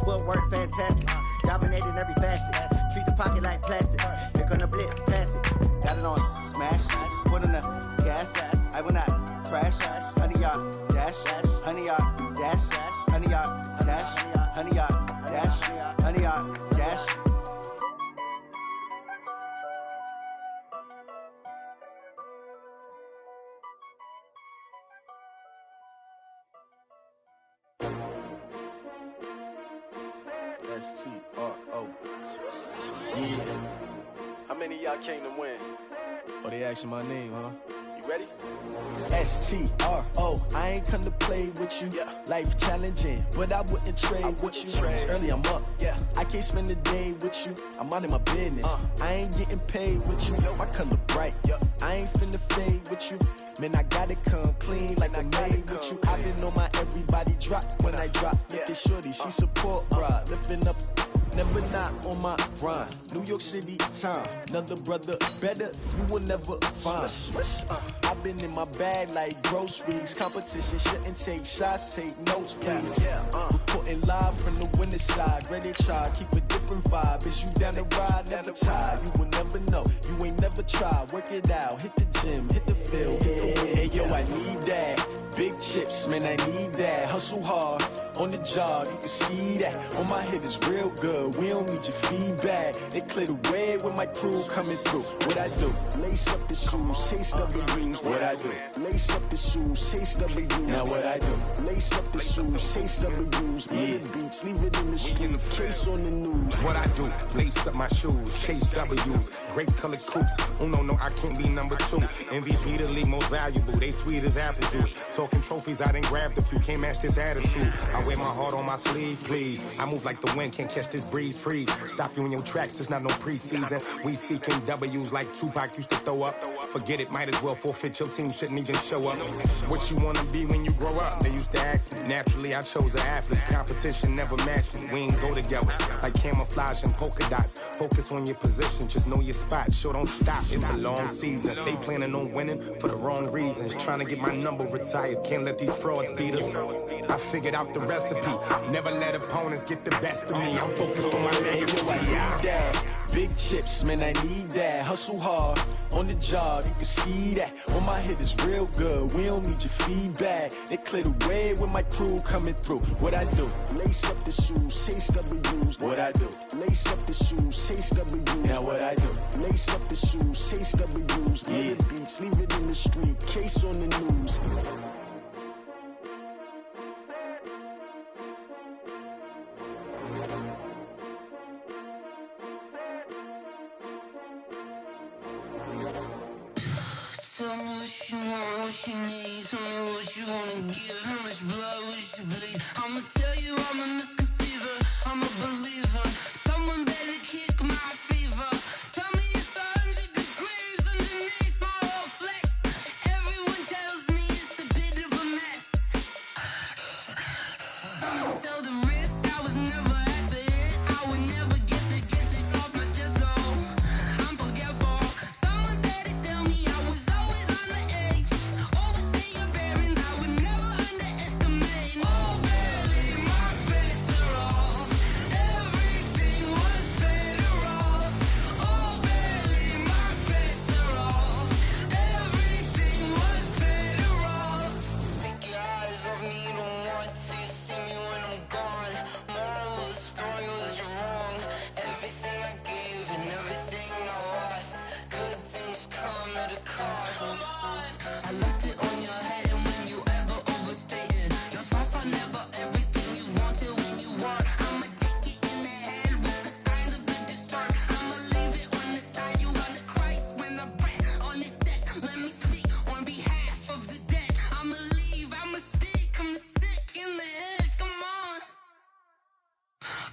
Footwork fantastic, dominating every facet. Treat the pocket like plastic. Here come the blitz, pass it. Got it on smash, put on the gas. I will not crash. Honey yard dash, honey yard dash, honey yard dash, honey yard dash, honey yard dash. S-T-R-O. Yeah. How many of y'all came to win? Oh, they asking my name, huh? You ready? S-T-R-O. I ain't come to play with you. Yeah. Life challenging, but I wouldn't trade with you. It's early, I'm up. Yeah. I can't spend the day with you. I'm out in my business. I ain't getting paid with you. My color bright. I ain't finna fade with you. Man, I gotta come clean like I made with you. I been on my everybody drop when I drop. Look at shorty, she support ride. Lifting up, never not on my grind. New York City time, another brother better, you will never find. I've been in my bag like groceries. Competition shouldn't take shots, take notes, please. Reporting live from the winter side. Ready to try, keep a different vibe. Is you down the ride, never tired. You will never know, you ain't never tried. Work it out, hit the gym, hit the field, hit the win. Hey yo, I need that. Big chips, man, I need that. Hustle hard, on the job, you can see that. On my head is real good, we don't need your feedback. They clear the way with my crew coming through. What I do? Lace up the shoes, chase W's. What I do? Lace up the shoes, chase W's. Now what I do? Lace up the shoes, chase W's. Yeah, beats, leave it in the street, case on the news. What I do? Lace up my shoes, chase W's. Great colored coops. Oh no, I can't be number 2. MVP the league most valuable. They sweet as apple juice. Talking trophies, I done grabbed a few. Can't match this attitude. I wear my heart on my sleeve, please. I move like the wind, can't catch this breeze, freeze. Stop you in your tracks, there's not no preseason. We seeking W's like Tupac used to throw up. Forget it, might as well forfeit, your team shouldn't even show up. What you wanna be when you grow up? They used to ask me. Naturally, I chose an athlete. Competition never matched me. We ain't go together like camouflage and polka dots. Focus on your position, just know your spot. Sure, don't stop, it's a long season. They planning on winning for the wrong reasons. Trying to get my number retired, can't let these frauds beat us. I figured out the recipe. Never let opponents get the best of me. I'm focused on my legacy. I need that. Big chips, man, I need that. Hustle hard, on the job, you can see that. On my head is real good, we don't need your feedback. They clear the way with my crew coming through. What I do? Lace up the shoes, chase W's. What I do? Lace up the shoes, chase W's. Now what I do? Lace up the shoes, chase W's. Yeah, beats, leave it in the street, case on the news. Tell me what you want, what you need. Tell me what you wanna give. How much blood would you bleed? I'ma tell you I'm a misconceiver. I'm a believer. Someone better kick my fever. Tell me it's 100 degrees underneath my whole flesh. Everyone tells me it's a bit of a mess. I'ma tell the risk I was never at the end. I would never get this off my chest, though. I'm forgetful. Someone better tell me I was always on the edge. Overstay your bearings, I would never underestimate. Oh, barely, my bets are off. Everything was better off. Oh, barely, my bets are off. Everything was better off. Take your eyes off me, don't want to see me when I'm gone. Moral of the story was you're wrong. Everything I gave and everything I lost. Good things come at a cost. I left it on your head, and when you ever overstated your thoughts are never everything you wanted when you want. I'ma take it in the head with the signs of the distort. I'ma leave it on the side. You on the Christ when the breath on this set. Let me speak on behalf of the dead. I'ma leave, I'ma speak. I'm the sick in the head. Come on,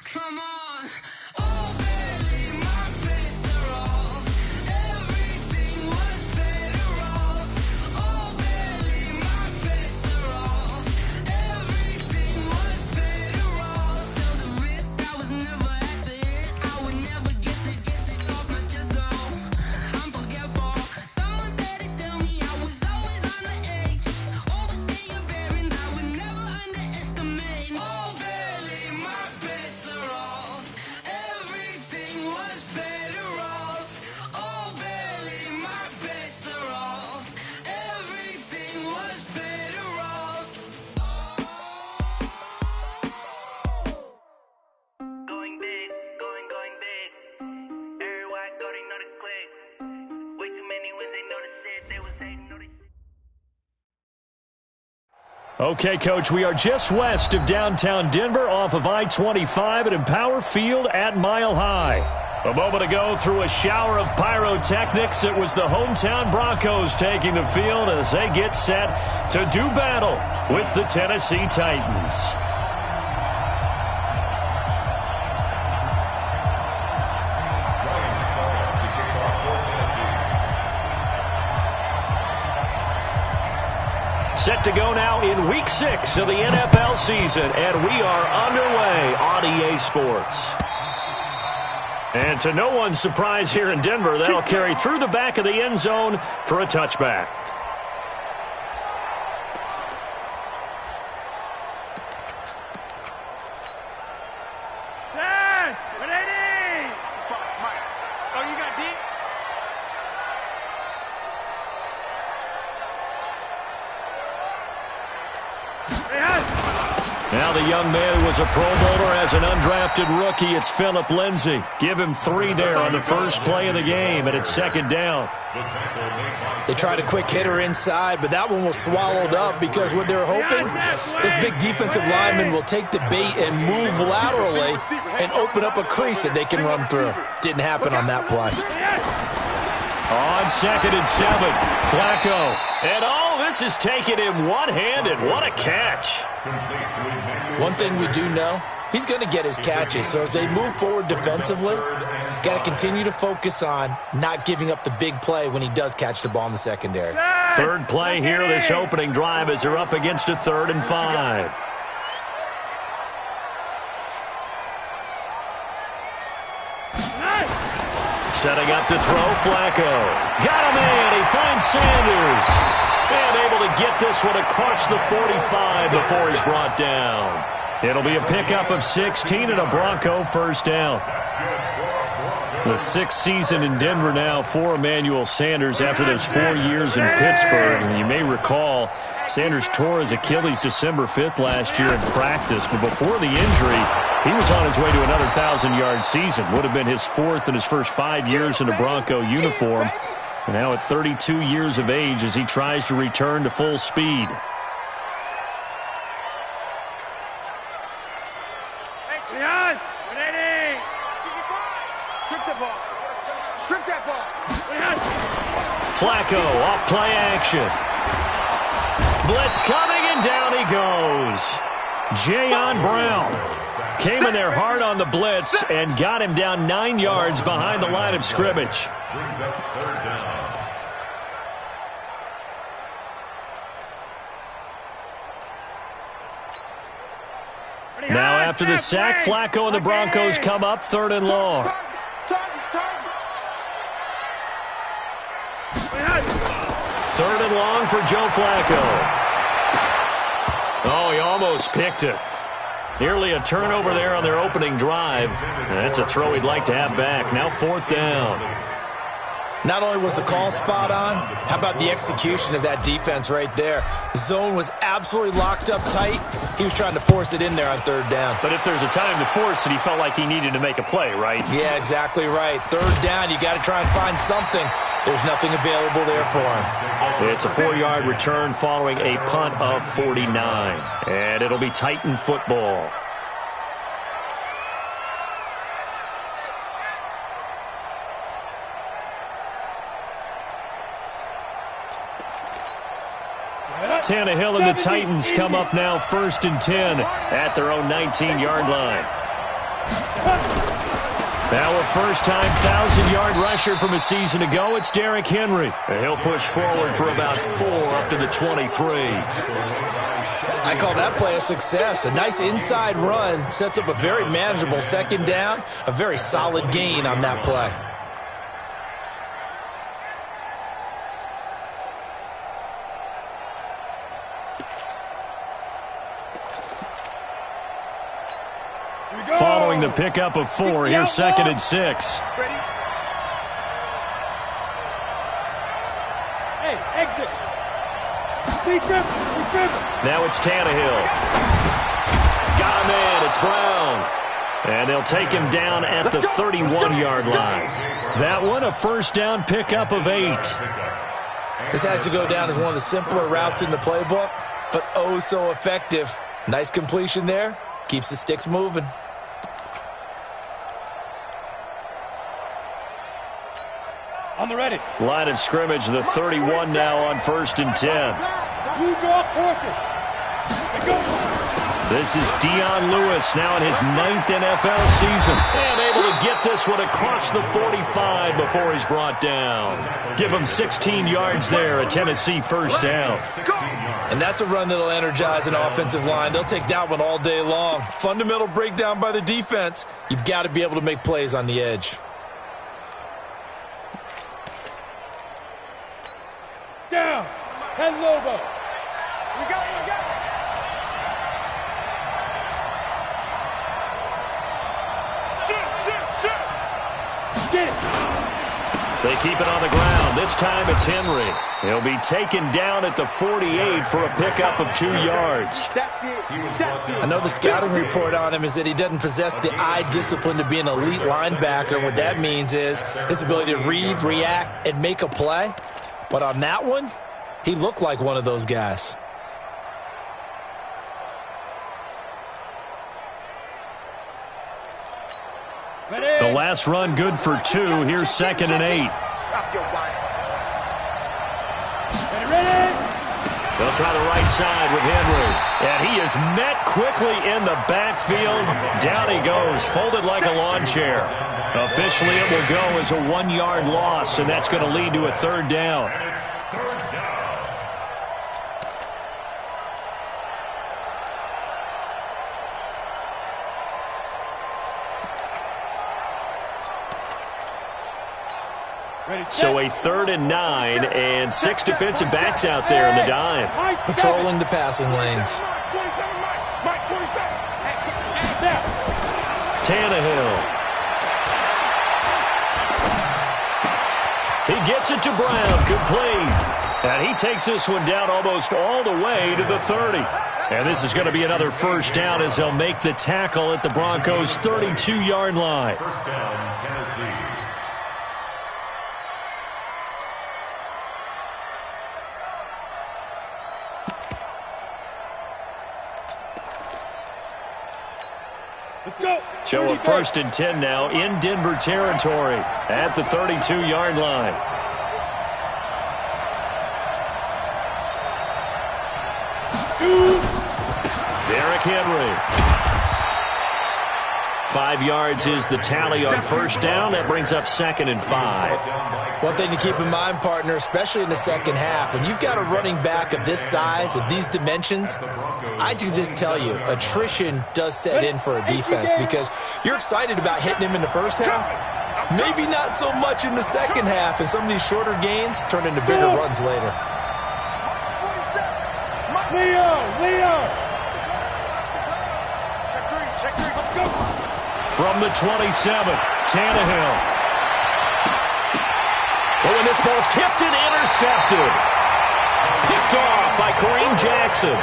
come on. Oh, barely, my bets are off. Everything was better off. Oh, barely, my bets are off. Everything was better off. Tell the risk I was never at the end. I would never get this off my chest, though. I'm forgetful. Someone better tell me I was always on the edge. Overstay your bearings, I would never underestimate. Oh, barely, my bets Okay, Coach, we are just west of downtown Denver off of I-25 at Empower Field at Mile High. A moment ago, through a shower of pyrotechnics, it was the hometown Broncos taking the field as they get set to do battle with the Tennessee Titans. Set to go now in Week 6 of the NFL season, and we are underway on EA Sports. And to no one's surprise here in Denver, that'll carry through the back of the end zone for a touchback. Now the young man who was a Pro Bowler as an undrafted rookie, it's Phillip Lindsay. Give him 3 there on the first play of the game, and it's second down. They tried a quick hitter inside, but that one was swallowed up because what they're hoping, this big defensive lineman will take the bait and move laterally and open up a crease that they can run through. Didn't happen on that play. On 2nd and 7, Flacco. And this is taking him one-handed. What a catch. One thing we do know, he's going to get his catches. So as they move forward defensively, got to continue to focus on not giving up the big play when he does catch the ball in the secondary. Third play here, this opening drive, as they're up against a 3rd and 5. Setting up to throw, Flacco. Got him in. He finds Sanders. And able to get this one across the 45 before he's brought down. It'll be a pickup of 16 and a Bronco first down. The 6th season in Denver now for Emmanuel Sanders after those 4 years in Pittsburgh. And you may recall, Sanders tore his Achilles December 5th last year in practice. But before the injury, he was on his way to another 1,000-yard season. Would have been his 4th in his first 5 years in a Bronco uniform. And now at 32 years of age as he tries to return to full speed. Flacco off play action. Blitz coming and down he goes. Jayon Brown came in there hard on the blitz and got him down 9 yards behind the line of scrimmage. Now after the sack, Flacco and the Broncos come up 3rd and long. 3rd and long for Joe Flacco. Oh, he almost picked it. Nearly a turnover there on their opening drive. And that's a throw he'd like to have back. Now 4th down. Not only was the call spot on, how about the execution of that defense right there? The zone was absolutely locked up tight. He was trying to force it in there on 3rd down. But if there's a time to force it, he felt like he needed to make a play, right? Yeah, exactly right. 3rd down, you got to try and find something. There's nothing available there for him. It's a 4-yard return following a punt of 49. And it'll be Titan football. Tannehill and the Titans come up now 1st and 10 at their own 19-yard line. Now a first-time 1,000-yard rusher from a season ago, it's Derrick Henry. And he'll push forward for about 4 up to the 23. I call that play a success. A nice inside run sets up a very manageable 2nd down, a very solid gain on that play. Following the pickup of 4, here's 2nd and 6. Hey, exit. Now it's Tannehill. Got him in. It's Brown. And they'll take him down at the 31-yard line. That one, a first down pickup of 8. This has to go down as one of the simpler routes in the playbook. but oh so effective. Nice completion there. Keeps the sticks moving. On the ready. Line of scrimmage, the 31 now on 1st and 10. You draw quarter. This is Dion Lewis now in his 9th NFL season. And able to get this one across the 45 before he's brought down. Give him 16 yards there, a Tennessee first down. And that's a run that'll energize an offensive line. They'll take that one all day long. Fundamental breakdown by the defense. You've got to be able to make plays on the edge. Down. 10 Lobo. We got it. They keep it on the ground. This time it's Henry. He'll be taken down at the 48 for a pickup of 2 yards. I know the scouting report on him is that he doesn't possess the eye discipline to be an elite linebacker. What that means is his ability to read, react, and make a play. But on that one, he looked like one of those guys. The last run good for 2. Here's 2nd and 8. Stop your whining. Ready. They'll try the right side with Henry. And he is met quickly in the backfield. Down he goes, folded like a lawn chair. Officially, it will go as a 1-yard loss, and that's going to lead to a 3rd down. So a 3rd and 9, and 6 defensive backs out there in the dime. Patrolling the passing lanes. Tannehill. He gets it to Brown, complete. And he takes this one down almost all the way to the 30. And this is going to be another first down as they'll make the tackle at the Broncos' 32-yard line. First down, Tennessee. Let's go. So a 1st and 10 now in Denver territory at the 32-yard line. Derrick Henry. 5 yards is the tally on first down. That brings up 2nd and 5. One thing to keep in mind, partner, especially in the second half, when you've got a running back of this size, of these dimensions, I can just tell you, attrition does set in for a defense because you're excited about hitting him in the first half. Maybe not so much in the second half, and some of these shorter gains turn into bigger runs later. Leo. Check three. Let's go. From the 27, Tannehill. Oh, and this ball's tipped and intercepted. Picked off by Kareem Jackson.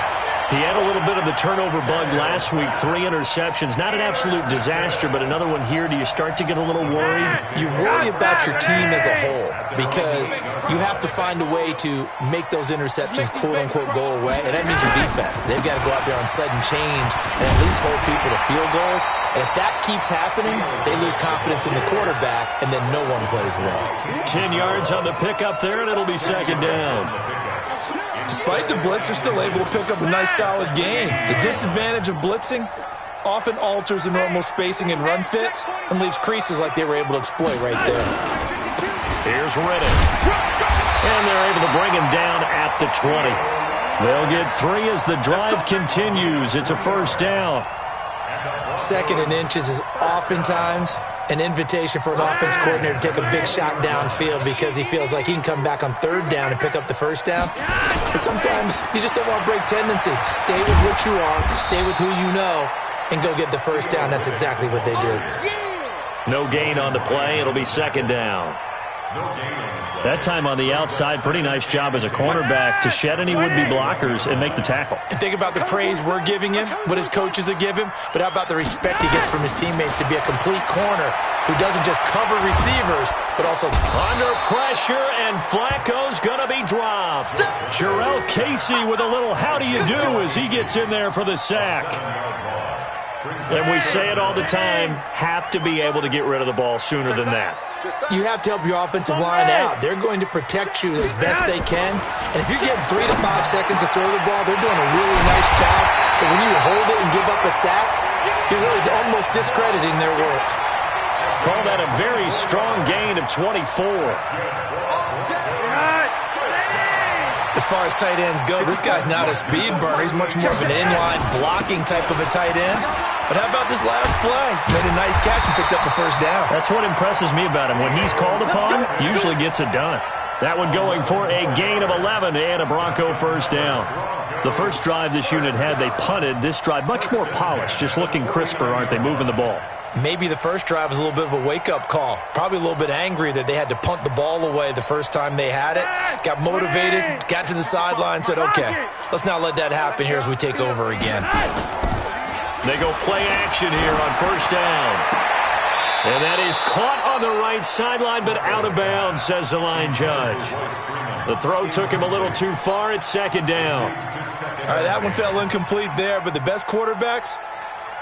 He had a little bit of the turnover bug last week. 3 interceptions. Not an absolute disaster, but another one here. Do you start to get a little worried? You worry about your team as a whole because you have to find a way to make those interceptions, quote-unquote, go away, and that means your defense. They've got to go out there on sudden change and at least hold people to field goals. And if that keeps happening, they lose confidence in the quarterback, and then no one plays well. 10 yards on the pickup there, and it'll be 2nd down. Despite the blitz, they're still able to pick up a nice, solid gain. The disadvantage of blitzing often alters the normal spacing and run fits and leaves creases like they were able to exploit right there. Here's Riddick. And they're able to bring him down at the 20. They'll get 3 as the drive continues. It's a first down. 2nd and inches is oftentimes an invitation for an offense coordinator to take a big shot downfield because he feels like he can come back on 3rd down and pick up the first down. But sometimes you just don't want to break tendency. Stay with what you are, stay with who you know, and go get the first down. That's exactly what they did. No gain on the play. It'll be 2nd down. That time on the outside, pretty nice job as a cornerback to shed any would-be blockers and make the tackle. And think about the praise we're giving him, what his coaches are giving, but how about the respect he gets from his teammates to be a complete corner who doesn't just cover receivers, but also under pressure, and Flacco's going to be dropped. Jarrell Casey with a little how do you do as he gets in there for the sack. And we say it all the time, have to be able to get rid of the ball sooner than that. You have to help your offensive line out. They're going to protect you as best they can. And if you're getting 3 to 5 seconds to throw the ball, they're doing a really nice job. But when you hold it and give up a sack, you're really almost discrediting their work. Call that a very strong gain of 24. As far as tight ends go, this guy's not a speed burner. He's much more of an inline blocking type of a tight end. But how about this last play? Made a nice catch and picked up the first down. That's what impresses me about him. When he's called upon, usually gets it done. That one going for a gain of 11 and a Bronco first down. The first drive this unit had, they punted. This drive, much more polished, just looking crisper, aren't they, moving the ball? Maybe the first drive was a little bit of a wake-up call. Probably a little bit angry that they had to punt the ball away the first time they had it. Got motivated, got to the sideline, said, okay, let's not let that happen here as we take over again. They go play action here on first down. And that is caught on the right sideline, but out of bounds, says the line judge. The throw took him a little too far. It's second down. All right, that one fell incomplete there, but the best quarterbacks,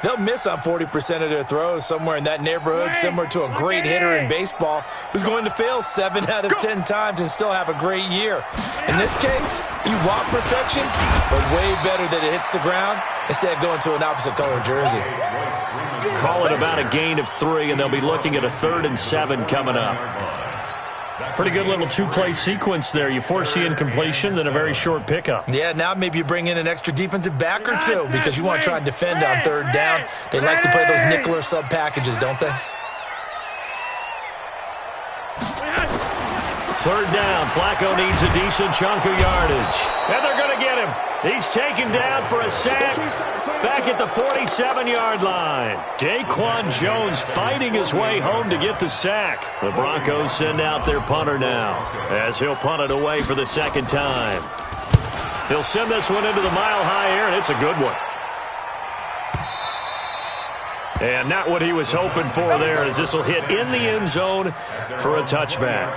they'll miss on 40% of their throws, somewhere in that neighborhood, similar to a great hitter in baseball who's going to fail 7 out of 10 times and still have a great year. In this case, you want perfection, but way better that it hits the ground instead of going to an opposite color jersey. Call it about a gain of 3, and they'll be looking at a 3rd and 7 coming up. Pretty good little two-play sequence there. You force the incompletion, then a very short pickup. Yeah, now maybe you bring in an extra defensive back or two because you want to try and defend on 3rd down. They like to play those nickel or sub packages, don't they? 3rd down. Flacco needs a decent chunk of yardage. And they're going to get him. He's taken down for a sack back at the 47-yard line. Daquan Jones fighting his way home to get the sack. The Broncos send out their punter now as he'll punt it away for the second time. He'll send this one into the mile-high air, and it's a good one. And not what he was hoping for there, as this will hit in the end zone for a touchback.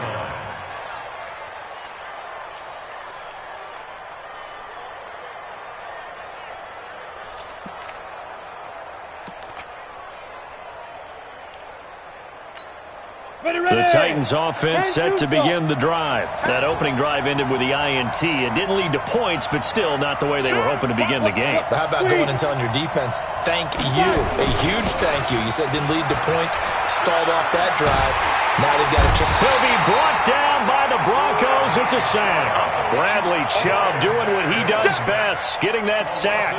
The Titans offense set to begin the drive. That opening drive ended with the INT. It didn't lead to points, but still not the way they were hoping to begin the game. But how about going and telling your defense, thank you, a huge thank you. You said it didn't lead to points, stalled off that drive. Now they've got a chance. He'll be brought down by the Broncos. It's a sack. Bradley Chubb doing what he does best, getting that sack.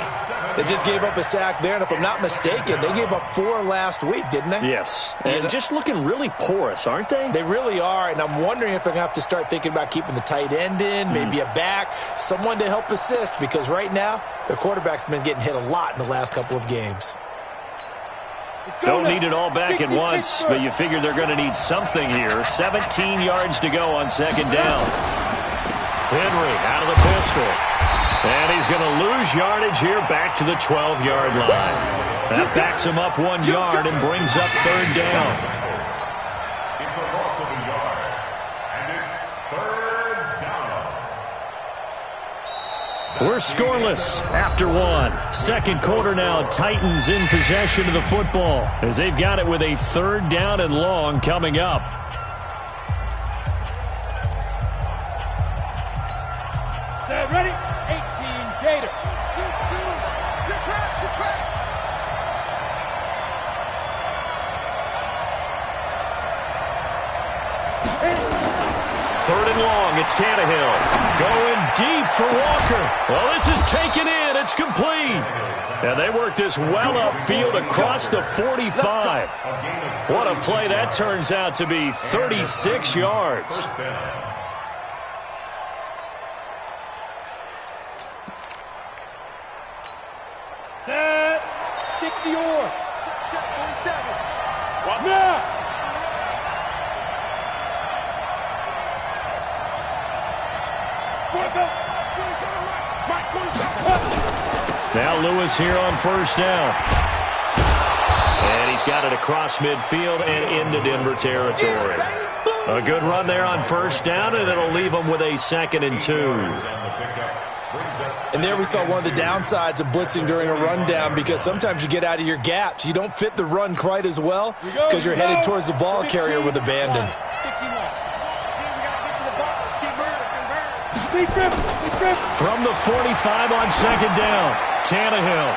They just gave up a sack there, and if I'm not mistaken, they gave up 4 last week, didn't they? Yes, and just looking really porous, aren't they? They really are, and I'm wondering if they're going to have to start thinking about keeping the tight end in, maybe a back, someone to help assist, because right now, their quarterback's been getting hit a lot in the last couple of games. Don't need it all back at once, but you figure they're going to need something here. 17 yards to go on second down. Henry out of the pistol. And he's going to lose yardage here back to the 12-yard line. That backs him up 1 yard and brings up 3rd down. It's a loss of a yard, and it's 3rd down. We're scoreless after 1. Second quarter now, Titans in possession of the football as they've got it with a 3rd down and long coming up. Set, ready? 18, Gator. Your track. 3rd and long, it's Tannehill. Going deep for Walker. Well, this is taken in. It's complete. And they work this well upfield across the 45. What a play that turns out to be, 36 yards. Set. 60 or. Check 47. Now. Now Lewis here on first down. And he's got it across midfield and into Denver territory. A good run there on first down, and it'll leave them with a 2nd and 2. And there we saw one of the downsides of blitzing during a rundown, because sometimes you get out of your gaps. You don't fit the run quite as well because you're headed towards the ball carrier with abandon. From the 45 on 2nd down, Tannehill.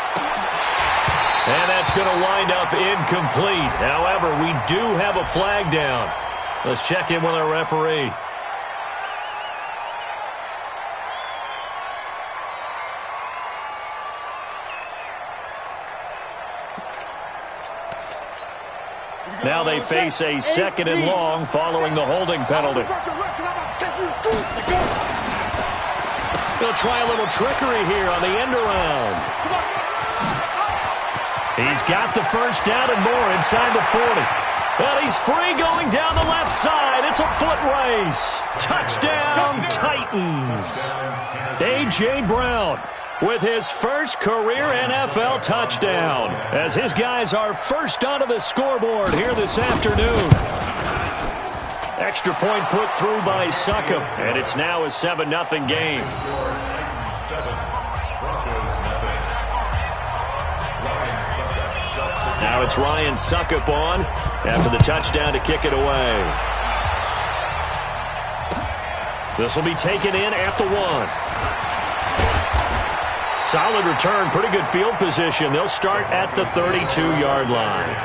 And that's going to wind up incomplete. However, we do have a flag down. Let's check in with our referee. Now they face a 2nd and long following the holding penalty. They'll try a little trickery here on the end around. He's got the first down and more inside the 40. Well, he's free going down the left side. It's a foot race. Touchdown, Titans. A.J. Brown with his first career NFL touchdown, as his guys are first onto the scoreboard here this afternoon. Extra point put through by Succop, and it's now a 7-0 game. Now it's Ryan Succop on after the touchdown to kick it away. This will be taken in at the 1. Solid return, pretty good field position. They'll start at the 32-yard line.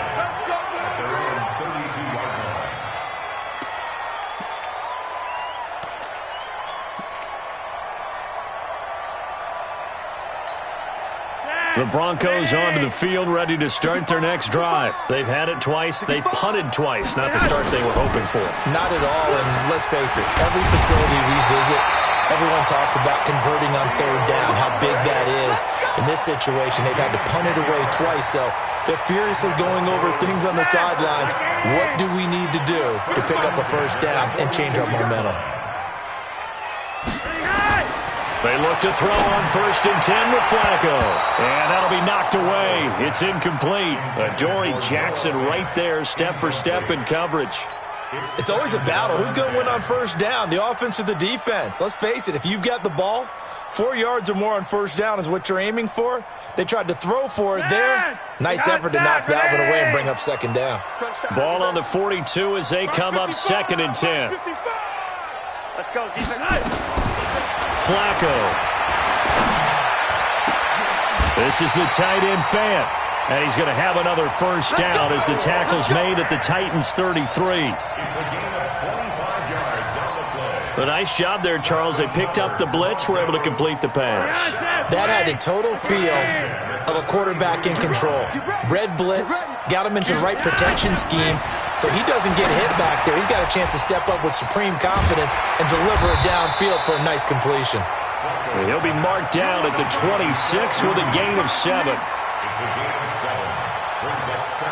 The Broncos onto the field, ready to start their next drive. They've had it twice. They've punted twice. Not the start they were hoping for. Not at all, and let's face it, every facility we visit, everyone talks about converting on 3rd down, how big that is. In this situation, they've had to punt it away twice, so they're furiously going over things on the sidelines. What do we need to do to pick up a first down and change our momentum? They look to throw on 1st and 10 with Flacco. And that'll be knocked away. It's incomplete. Adoree Jackson right there, step for step in coverage. It's always a battle. Who's going to win on first down, the offense or the defense? Let's face it, if you've got the ball, 4 yards or more on first down is what you're aiming for. They tried to throw for it there. Nice effort to knock that one away and bring up 2nd down. Ball on the 42 as they come up 2nd and 10. Let's go, defense. Flacco. This is the tight end Fant. And he's going to have another first down as the tackle's made at the Titans' 33. A nice job there, Charles. They picked up the blitz, were able to complete the pass. That had the total feel of a quarterback in control. Red blitz, got him into the right protection scheme, so he doesn't get hit back there. He's got a chance to step up with supreme confidence and deliver it downfield for a nice completion. And he'll be marked down at the 26 with a gain of 7.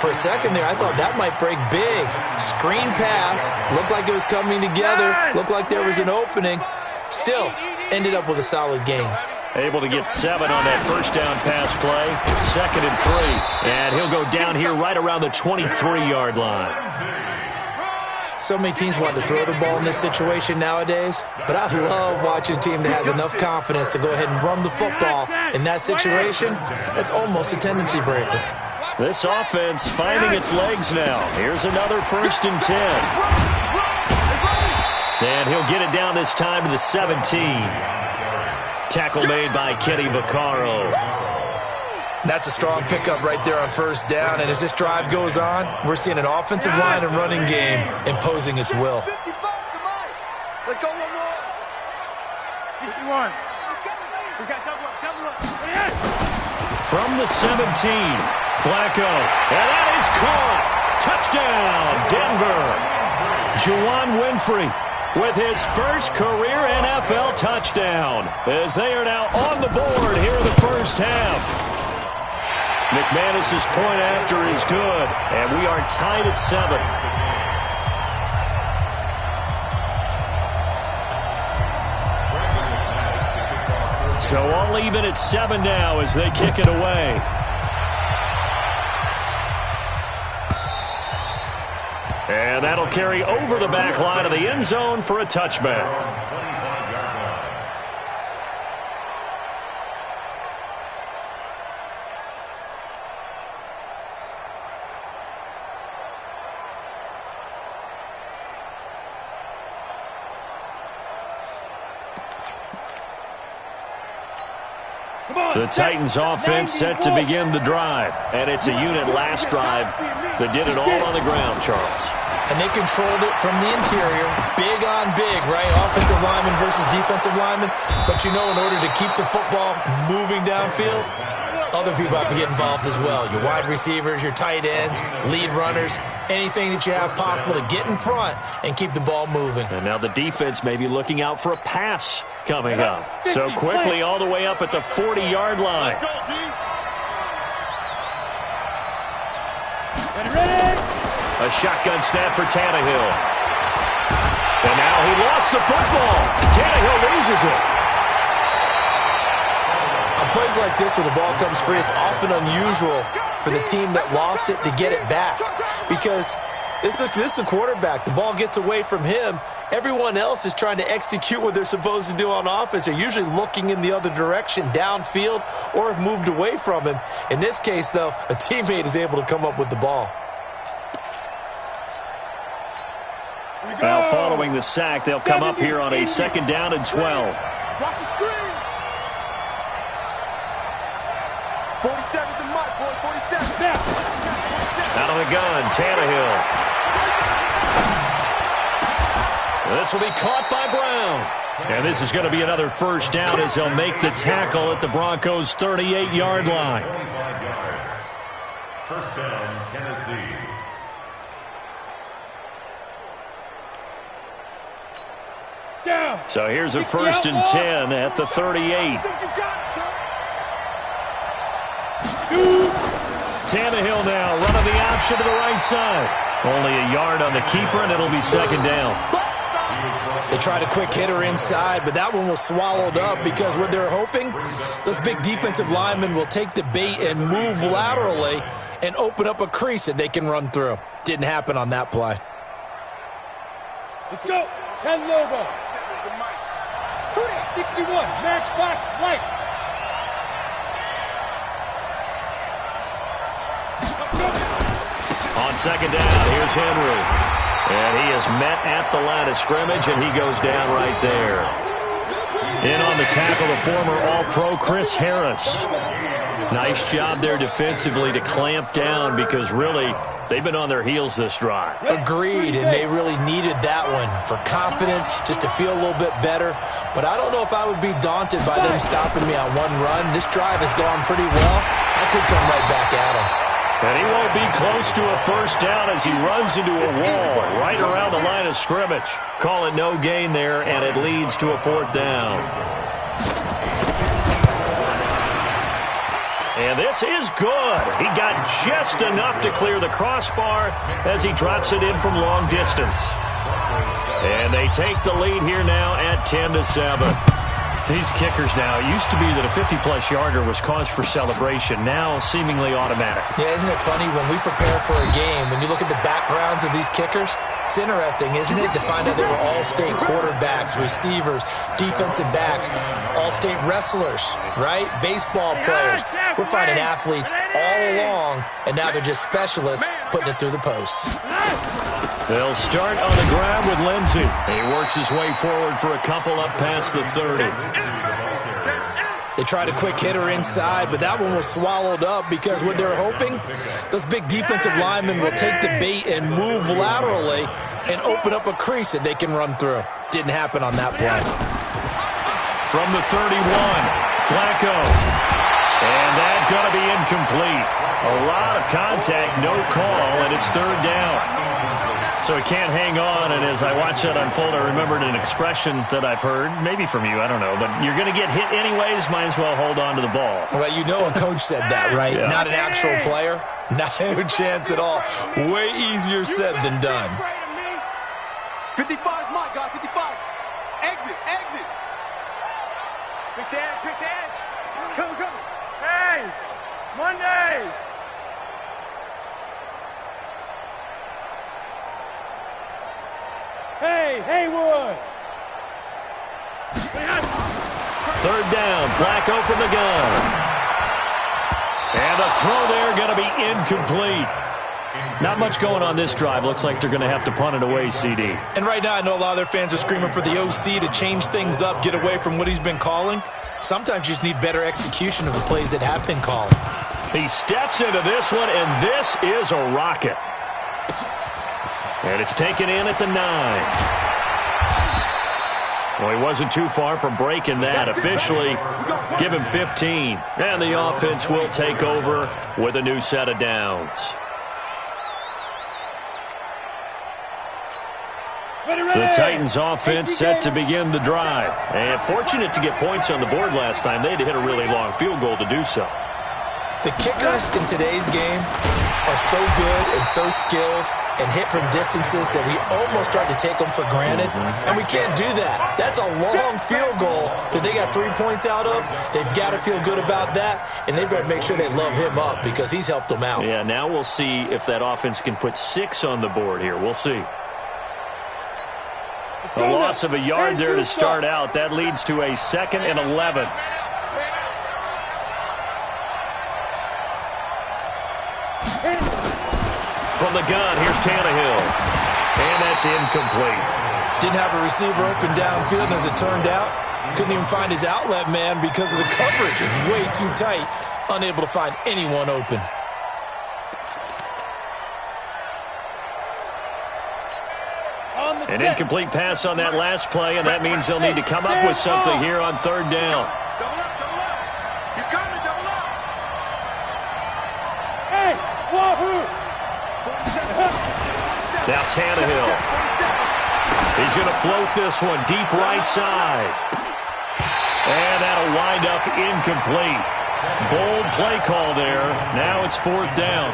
For a second there, I thought that might break big. Screen pass, looked like it was coming together, looked like there was an opening. Still, ended up with a solid gain. Able to get 7 on that first down pass play. 2nd and 3. And he'll go down here right around the 23-yard line. So many teams want to throw the ball in this situation nowadays, but I love watching a team that has enough confidence to go ahead and run the football. In that situation, that's almost a tendency breaker. This offense finding its legs now. Here's another 1st and 10. And he'll get it down this time to the 17. Tackle made by Kenny Vaccaro. That's a strong pickup right there on first down, and as this drive goes on, we're seeing an offensive line and running game imposing its will. Let's go one more. 51. We got double up. From the 17, Flacco. And that is caught. Touchdown, Denver. Juwan Winfrey with his first career NFL touchdown, as they are now on the board here in the first half. McManus's point after is good, and we are tied at 7. So all even at 7 now as they kick it away. And that'll carry over the back line of the end zone for a touchback. The Titans offense set to begin the drive. And it's a unit last drive that did it all on the ground, Charles. And they controlled it from the interior. Big on big, right? Offensive lineman versus defensive lineman. But you know, in order to keep the football moving downfield, other people have to get involved as well. Your wide receivers, your tight ends, lead runners, anything that you have possible to get in front and keep the ball moving. And now the defense may be looking out for a pass coming up. So quickly all the way up at the 40-yard line. A shotgun snap for Tannehill. And now he lost the football. Tannehill loses it. On plays like this where the ball comes free, it's often unusual for the team that lost it to get it back. Because this is a quarterback. The ball gets away from him. Everyone else is trying to execute what they're supposed to do on offense. They're usually looking in the other direction, downfield, or have moved away from him. In this case, though, a teammate is able to come up with the ball. Now following the sack, they'll come up here on a 2nd down and 12. Watch the screen. 47's the mark, boy. 47. Out of the gun, Tannehill. This will be caught by Brown. And this is going to be another 1st down as they'll make the tackle at the Broncos' 38-yard line. 1st down, Tennessee. So here's a 1st and 10 at the 38. Tannehill now running the option to the right side. Only a yard on the keeper, and it'll be 2nd down. They tried a quick hitter inside, but that one was swallowed up because what they're hoping, those big defensive linemen will take the bait and move laterally and open up a crease that they can run through. Didn't happen on that play. Let's go. 10 Lobo. 61, Matchbox Light. On 2nd down, here's Henry. And he is met at the line of scrimmage, and he goes down right there. In on the tackle, the former All-Pro Chris Harris. Nice job there defensively to clamp down because really they've been on their heels this drive. Agreed, and they really needed that one for confidence, just to feel a little bit better. But I don't know if I would be daunted by them stopping me on one run. This drive has gone pretty well. I could come right back at them. And he won't be close to a 1st down as he runs into a wall right around the line of scrimmage. Call it no gain there, and it leads to a 4th down. And this is good. He got just enough to clear the crossbar as he drops it in from long distance. And they take the lead here now at 10-7. These kickers now, it used to be that a 50-plus yarder was cause for celebration. Now seemingly automatic. Yeah, isn't it funny when we prepare for a game, when you look at the backgrounds of these kickers, it's interesting, isn't it, to find out they were all-state quarterbacks, receivers, defensive backs, all-state wrestlers, right? Baseball players. We're finding athletes all along, and now they're just specialists putting it through the posts. They'll start on the ground with Lindsey. He works his way forward for a couple up past the 30. They tried a quick hitter inside, but that one was swallowed up because what they're hoping, those big defensive linemen will take the bait and move laterally and open up a crease that they can run through. Didn't happen on that play. From the 31, Flacco. And that's going to be incomplete. A lot of contact, no call, and it's 3rd down. So he can't hang on, and as I watch that unfold, I remembered an expression that I've heard, maybe from you, I don't know, but you're going to get hit anyways, might as well hold on to the ball. Well, you know a coach said that, right? Yeah. Not an actual player. No chance at all. Way easier said than done. 55's my guy, 55. Exit. Quick dance. Come. Hey, Monday. Hey, Haywood. Third down, Flacco from the gun. And the throw there going to be incomplete. Not much going on this drive. Looks like they're going to have to punt it away, CD. And right now I know a lot of their fans are screaming for the OC to change things up, get away from what he's been calling. Sometimes you just need better execution of the plays that have been called. He steps into this one, and this is a rocket. And it's taken in at the 9. Well, he wasn't too far from breaking that. Officially, give him 15. And the offense will take over with a new set of downs. The Titans offense set to begin the drive. And fortunate to get points on the board last time. They had to hit a really long field goal to do so. The kickers in today's game are so good and so skilled and hit from distances that we almost start to take them for granted. And we can't do that. That's a long field goal that they got 3 points out of. They've got to feel good about that, and they better make sure they love him up because he's helped them out. Yeah, now we'll see if that offense can put 6 on the board here. We'll see. A loss of a yard there to start out. That leads to a 2nd and 11. From the gun, here's Tannehill. And that's incomplete. Didn't have a receiver open downfield, and as it turned out, couldn't even find his outlet man because of the coverage. It's way too tight, unable to find anyone open. An incomplete pass on that last play, and that means they'll need to come up with something here on 3rd down. Double up. He's coming, double up. Hey, wahoo! Now Tannehill. He's going to float this one deep right side. And that'll wind up incomplete. Bold play call there. Now it's 4th down.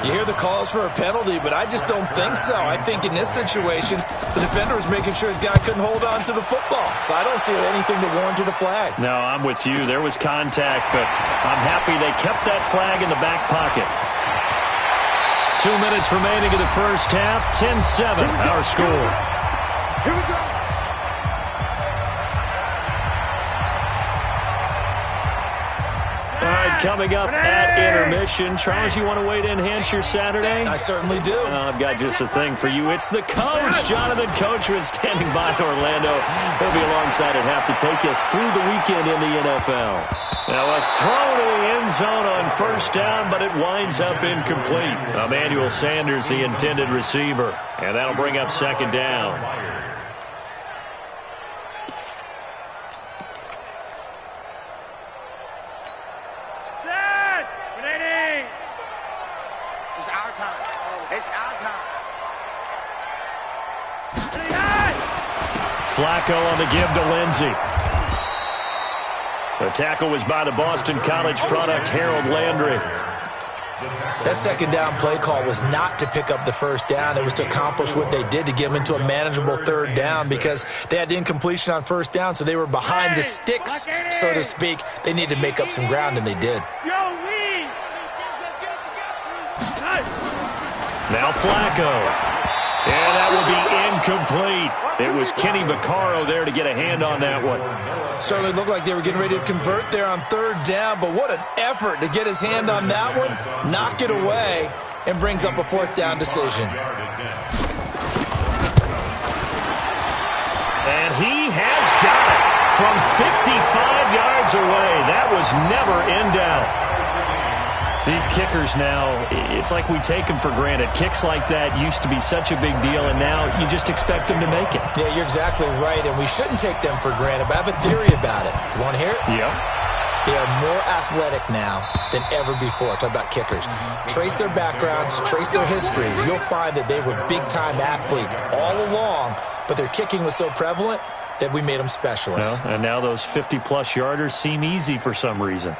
You hear the calls for a penalty, but I just don't think so. I think in this situation, the defender was making sure his guy couldn't hold on to the football. So I don't see anything that warranted a flag. No, I'm with you. There was contact, but I'm happy they kept that flag in the back pocket. 2 minutes remaining in the first half. 10-7, our score. Here we go. All right, coming up at intermission. Charles, you want to wait to enhance your Saturday? I certainly do. I've got just a thing for you. It's the coach, Jonathan Coachman, standing by in Orlando. He'll be alongside at half to take us through the weekend in the NFL. Now a throw to the end zone on 1st down, but it winds up incomplete. Emmanuel Sanders, the intended receiver. And that'll bring up 2nd down. It's our time. It's our time. Flacco on the give to Lindsey. The tackle was by the Boston College product, Harold Landry. That 2nd down play call was not to pick up the 1st down. It was to accomplish what they did to get them into a manageable 3rd down because they had the incompletion on 1st down, so they were behind the sticks, so to speak. They needed to make up some ground, and they did. Now Flacco. And that will be incomplete. It was Kenny Vaccaro there to get a hand on that one. Certainly looked like they were getting ready to convert there on 3rd down, but what an effort to get his hand on that one, knock it away, and brings up a 4th down decision. And he has got it from 55 yards away. That was never in doubt. These kickers now, it's like we take them for granted. Kicks like that used to be such a big deal, and now you just expect them to make it. Yeah, you're exactly right, and we shouldn't take them for granted, but I have a theory about it. You want to hear it? Yeah. They are more athletic now than ever before. Talk about kickers. Trace their backgrounds, trace their histories. You'll find that they were big-time athletes all along, but their kicking was so prevalent that we made them specialists. Well, and now those 50-plus yarders seem easy for some reason.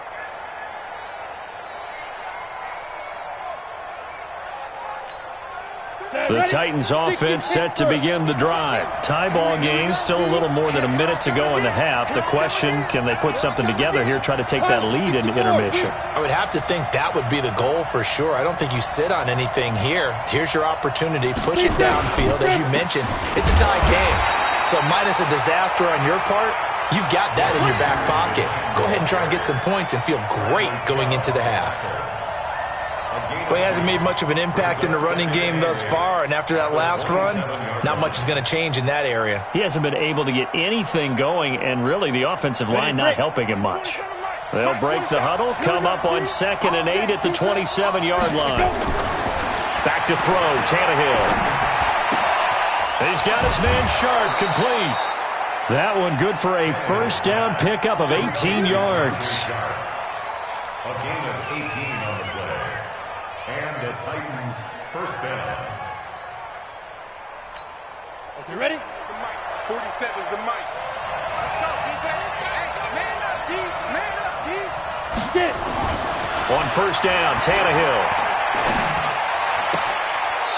The Titans offense set to begin the drive. Tie ball game, still a little more than a minute to go in the half. The question, can they put something together here, try to take that lead into intermission? I would have to think that would be the goal for sure. I don't think you sit on anything here. Here's your opportunity. Push it downfield. As you mentioned, it's a tie game. So minus a disaster on your part, you've got that in your back pocket. Go ahead and try and get some points and feel great going into the half. Well, he hasn't made much of an impact in the running game thus far, and after that last run, not much is going to change in that area. He hasn't been able to get anything going, and really the offensive line not helping him much. They'll break the huddle, come up on 2nd and 8 at the 27-yard line. Back to throw, Tannehill. He's got his man Sharp, complete. That one good for a first down pickup of 18 yards. A gain of 18 on the play. And the Titans first down. You ready? The mic. 47 is the mic. Let's go, defense. Hey, man up, D. Man up, D. Get. On first down, Tannehill.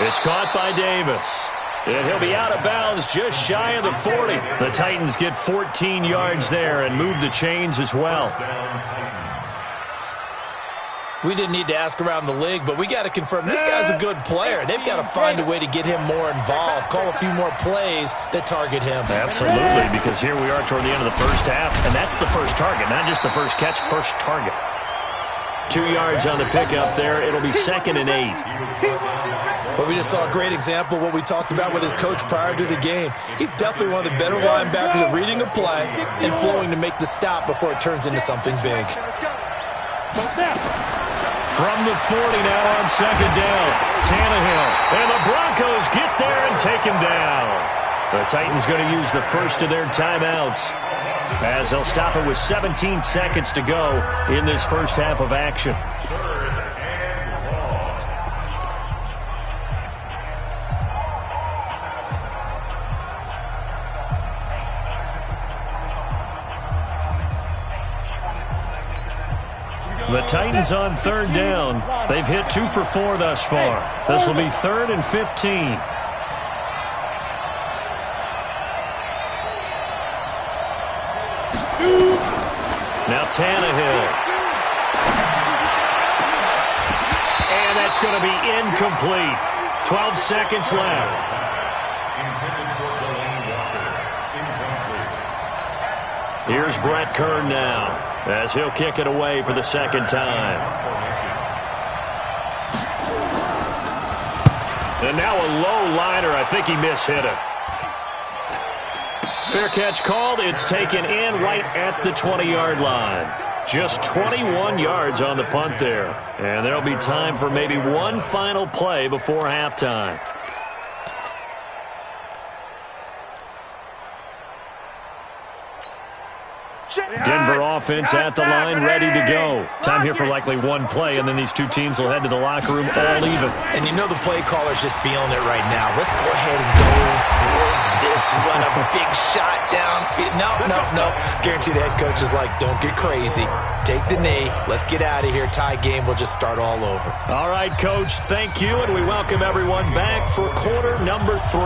It's caught by Davis. And he'll be out of bounds just shy of the 40. The Titans get 14 yards there and move the chains as well. We didn't need to ask around the league, but we got to confirm this guy's a good player. They've got to find a way to get him more involved, call a few more plays that target him. Absolutely, because here we are toward the end of the first half, and that's the first target, not just the first catch, first target. 2 yards on the pickup there. It'll be 2nd and 8. But we just saw a great example of what we talked about with his coach prior to the game. He's definitely one of the better linebackers at reading a play and flowing to make the stop before it turns into something big. From the 40 now on 2nd down, Tannehill. And the Broncos get there and take him down. The Titans going to use the first of their timeouts as they'll stop it with 17 seconds to go in this first half of action. The Titans on 3rd down. They've hit 2 for 4 thus far. This will be 3rd and 15. Now Tannehill. And that's going to be incomplete. 12 seconds left. Here's Brett Kern now, as he'll kick it away for the 2nd time. And now a low liner. I think he mishit it. Fair catch called. It's taken in right at the 20-yard line. Just 21 yards on the punt there. And there'll be time for maybe one final play before halftime. Denver offense at the line, ready to go. Time here for likely one play, and then these two teams will head to the locker room all even. And you know the play caller's just feeling it right now. Let's go ahead and go for this one. A big shot down. No. Guaranteed the head coach is like, don't get crazy. Take the knee. Let's get out of here. Tie game will just start all over. All right, Coach, thank you, and we welcome everyone back for quarter number 3.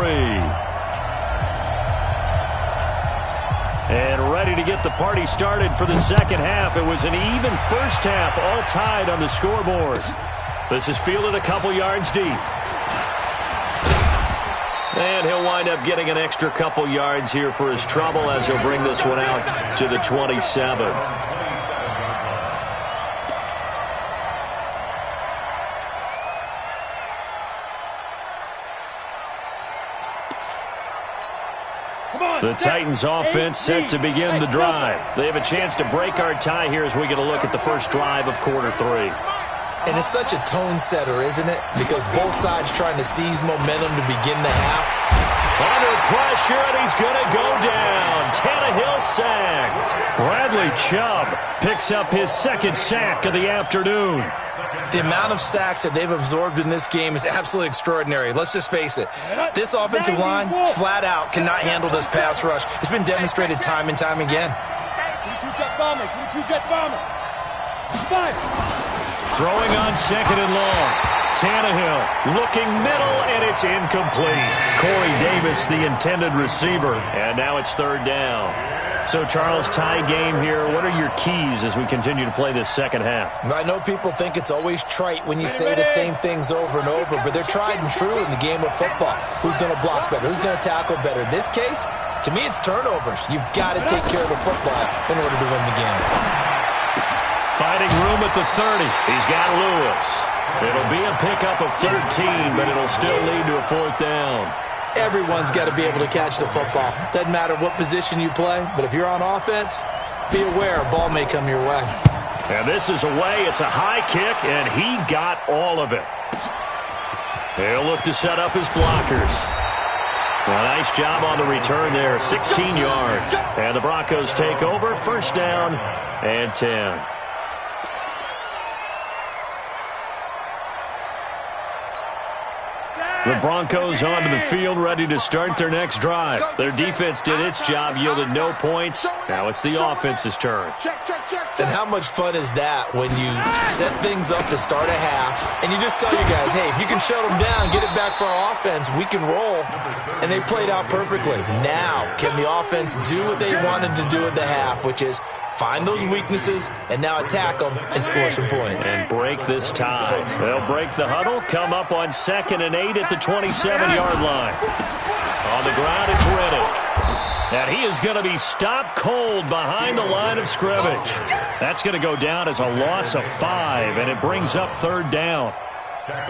And ready to get the party started for the second half. It was an even first half, all tied on the scoreboard. This is fielded a couple yards deep. And he'll wind up getting an extra couple yards here for his trouble as he'll bring this one out to the 27. The Titans offense set to begin the drive. They have a chance to break our tie here as we get a look at the first drive of quarter 3. And it's such a tone setter, isn't it? Because both sides trying to seize momentum to begin the half. Under pressure, and he's going to go down. Tannehill sacked. Bradley Chubb picks up his 2nd sack of the afternoon. The amount of sacks that they've absorbed in this game is absolutely extraordinary. Let's just face it. This offensive line, flat out, cannot handle this pass rush. It's been demonstrated time and time again. Throwing on 2nd and long. Tannehill looking middle, and it's It's incomplete. Corey Davis, the intended receiver. And now it's third down. So, Charles, tie game here. What are your keys as we continue to play this second half? I know people think it's always trite when you say the same things over and over, but they're tried and true in the game of football. Who's going to block better? Who's going to tackle better? In this case, to me, it's turnovers. You've got to take care of the football in order to win the game. Finding room at the 30. He's got Lewis. It'll be a pickup of 13, but it'll still lead to a fourth down. Everyone's got to be able to catch the football. Doesn't matter what position you play, but if you're on offense, be aware a ball may come your way. And this is away. It's a high kick, and he got all of it. He'll look to set up his blockers. Well, nice job on the return there, 16 yards. And the Broncos take over, first down and 10. The Broncos onto the field, ready to start their next drive. Their defense did its job, yielded no points. Now it's the offense's turn. And how much fun is that when you set things up to start a half, and you just tell your guys, hey, if you can shut them down, get it back for our offense, we can roll. And they played out perfectly. Now, can the offense do what they wanted to do at the half, which is find those weaknesses and now attack them and score some points. And break this tie. They'll break the huddle, come up on 2nd and 8 at the 27-yard line. On the ground, it's Reddick. And he is going to be stopped cold behind the line of scrimmage. That's going to go down as a loss of 5, and it brings up third down.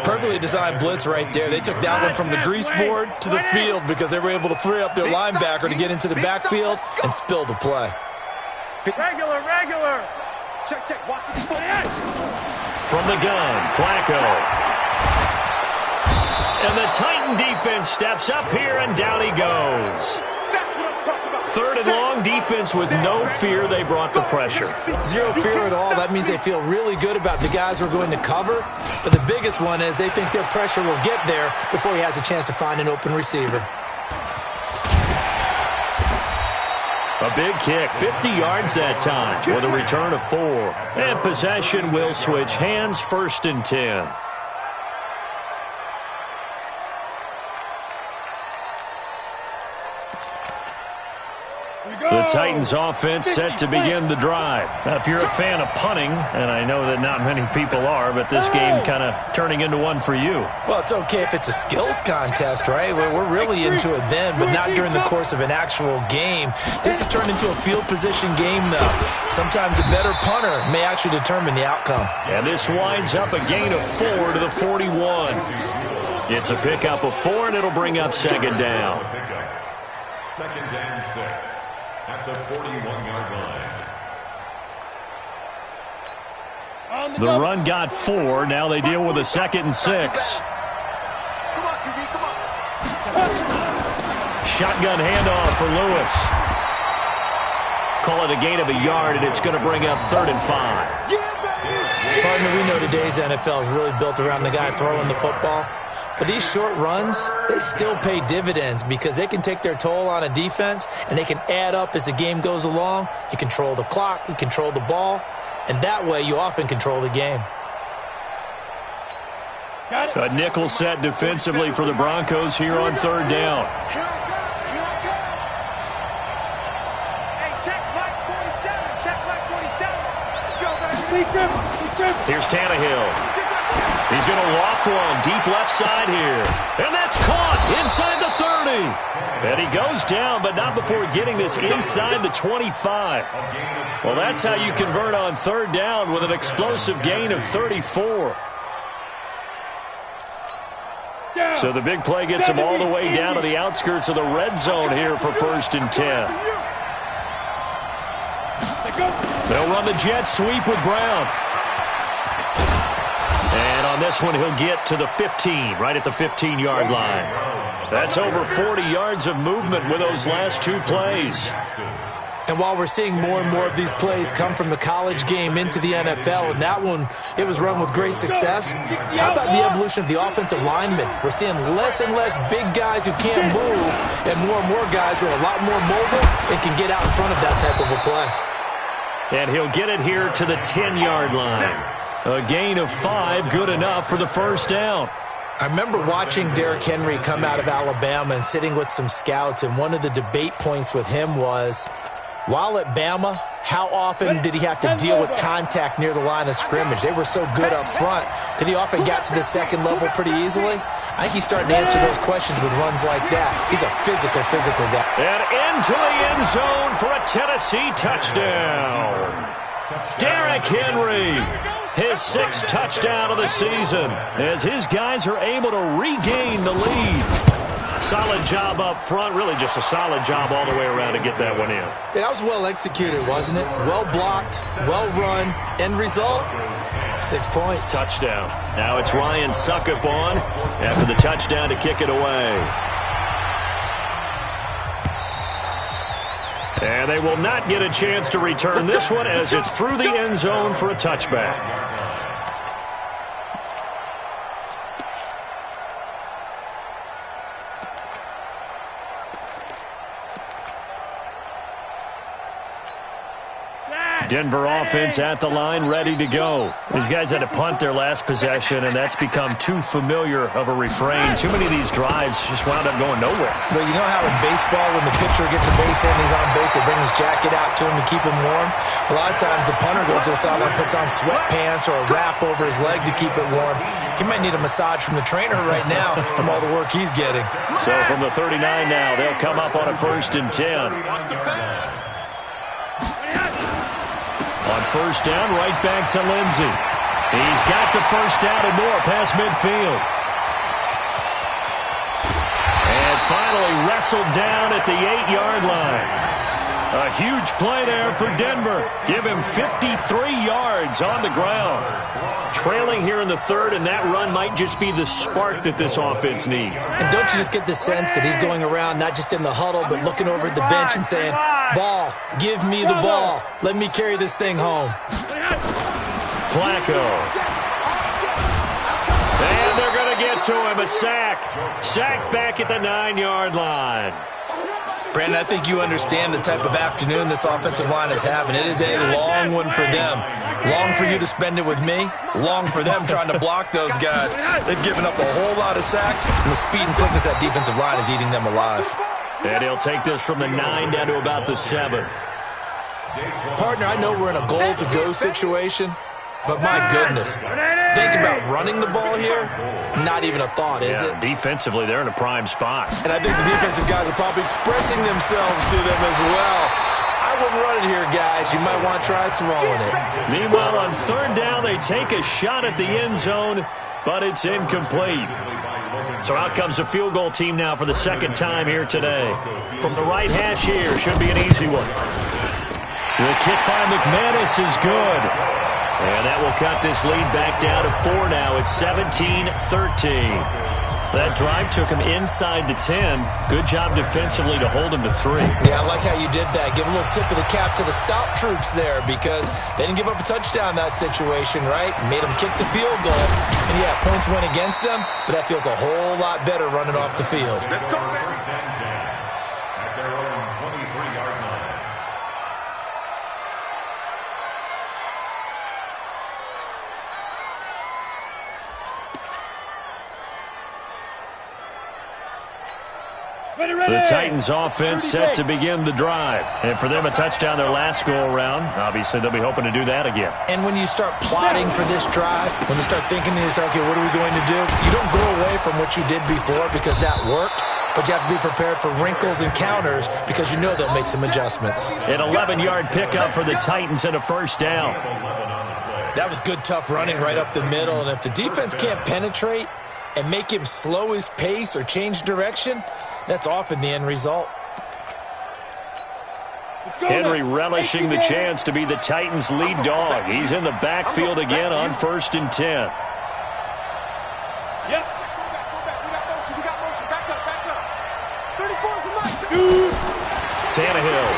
Perfectly designed blitz right there. They took that one from the grease board to the field because they were able to free up their linebacker to get into the backfield and spill the play. Regular. Check. Watch the From the gun, Flacco. And the Titan defense steps up here, and down he goes. Third and long, defense with no fear. They brought the pressure. Zero fear at all. That means they feel really good about the guys who are going to cover. But the biggest one is they think their pressure will get there before he has a chance to find an open receiver. A big kick, 50 yards that time, with a return of 4. And possession will switch hands, 1st and 10. The Titans offense set to begin the drive. Now, if you're a fan of punting, and I know that not many people are, but this game kind of turning into one for you. Well, it's okay if it's a skills contest, right? We're really into it then, but not during the course of an actual game. This has turned into a field position game, though. Sometimes a better punter may actually determine the outcome. And this winds up a gain of 4 to the 41. It's a pickup of 4, and it'll bring up 2nd down. 2nd and 6. At the 41-yard line. The run got 4. Now they deal with a 2nd and 6. Come on, QB, come on. Shotgun handoff for Lewis. Call it a gain of a yard, and it's going to bring up 3rd and 5. Partner, we know today's NFL is really built around the guy throwing the football. But these short runs, they still pay dividends because they can take their toll on a defense and they can add up as the game goes along. You control the clock, you control the ball, and that way you often control the game. A nickel set defensively for the Broncos here on 3rd down. Here's Tannehill. He's going to loft one deep left side here. And that's caught inside the 30. And he goes down, but not before getting this inside the 25. Well, that's how you convert on 3rd down with an explosive gain of 34. So the big play gets him all the way down to the outskirts of the red zone here for 1st and 10. They'll run the jet sweep with Brown. And on this one, he'll get to the 15, right at the 15-yard line. That's over 40 yards of movement with those last 2 plays. And while we're seeing more and more of these plays come from the college game into the NFL, and that one, it was run with great success, how about the evolution of the offensive linemen? We're seeing less and less big guys who can't move and more guys who are a lot more mobile and can get out in front of that type of a play. And he'll get it here to the 10-yard line. A gain of 5, good enough for the 1st down. I remember watching Derrick Henry come out of Alabama and sitting with some scouts, and one of the debate points with him was, while at Bama, how often did he have to deal with contact near the line of scrimmage? They were so good up front that he often got to the second level pretty easily. I think he's starting to answer those questions with runs like that. He's a physical guy. And into the end zone for a Tennessee touchdown. Derrick Henry, his 6th touchdown of the season, as his guys are able to regain the lead. Solid job up front, really just a solid job all the way around to get that one in. That was well executed, wasn't it? Well blocked, well run. End result, 6 points. Touchdown. Now it's Ryan Suckup on after the touchdown to kick it away. And they will not get a chance to return this one as it's through the end zone for a touchback. Denver offense at the line, ready to go. These guys had to punt their last possession, and that's become too familiar of a refrain. Too many of these drives just wound up going nowhere. Well, you know how in baseball, when the pitcher gets a base hit and he's on base, they bring his jacket out to him to keep him warm? A lot of times the punter goes to the sideline, puts on sweatpants or a wrap over his leg to keep it warm. He might need a massage from the trainer right now from all the work he's getting. So from the 39 now, they'll come up on a 1st and 10. On 1st down, right back to Lindsey. He's got the 1st down and more past midfield. And finally wrestled down at the 8-yard line. A huge play there for Denver. Give him 53 yards on the ground. Trailing here in the 3rd, and that run might just be the spark that this offense needs. And don't you just get the sense that he's going around not just in the huddle, but looking over at the bench and saying, ball, give me the ball. Let me carry this thing home. Flacco. And they're going to get to him. A sack. Sacked back at the 9-yard line. Brandon, I think you understand the type of afternoon this offensive line is having. It is a long one for them. Long for you to spend it with me. Long for them trying to block those guys. They've given up a whole lot of sacks, and the speed and quickness of that defensive line is eating them alive. And he'll take this from the 9 down to about the 7. Partner, I know we're in a goal-to-go situation, but my goodness, think about running the ball here, not even a thought, is it? Defensively, they're in a prime spot. And I think the defensive guys are probably expressing themselves to them as well. I wouldn't run it here, guys. You might want to try throwing it. Meanwhile, on 3rd down, they take a shot at the end zone, but it's incomplete. So out comes the field goal team now for the 2nd time here today. From the right hash here, should be an easy one. The kick by McManus is good. And that will cut this lead back down to 4 now. It's 17-13. That drive took him inside the 10. Good job defensively to hold him to 3. Yeah, I like how you did that. Give a little tip of the cap to the stop troops there because they didn't give up a touchdown in that situation, right? Made them kick the field goal. And, yeah, points went against them, but that feels a whole lot better running off the field. Let's go, baby. At their own 23-yard line. The Titans offense set to begin the drive. And for them, a touchdown their last go-around. Obviously, they'll be hoping to do that again. And when you start plotting for this drive, when you start thinking to yourself, okay, what are we going to do? You don't go away from what you did before because that worked, but you have to be prepared for wrinkles and counters because you know they'll make some adjustments. An 11-yard pickup for the Titans and a 1st down. That was good, tough running right up the middle. And if the defense can't penetrate and make him slow his pace or change direction, that's often the end result. Henry relishing the chance to be the Titans' lead dog. He's in the backfield again on 1st and 10. Yep. We got motion. Back up. 34 is the mark. Tannehill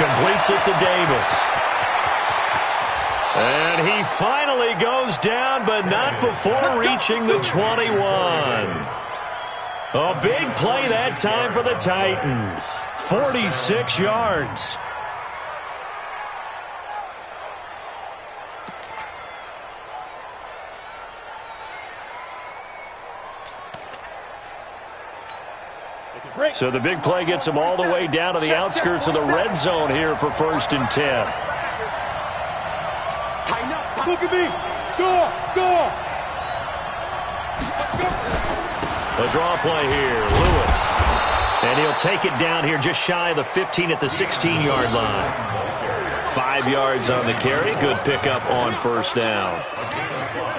completes it to Davis. And he finally goes down, but not before reaching the 21. A big play that time for the Titans. 46 yards. So the big play gets him all the way down to the outskirts of the red zone here for 1st and 10. Look at me. Go. A draw play here, Lewis. And he'll take it down here just shy of the 15 at the 16-yard line. 5 yards on the carry. Good pickup on 1st down.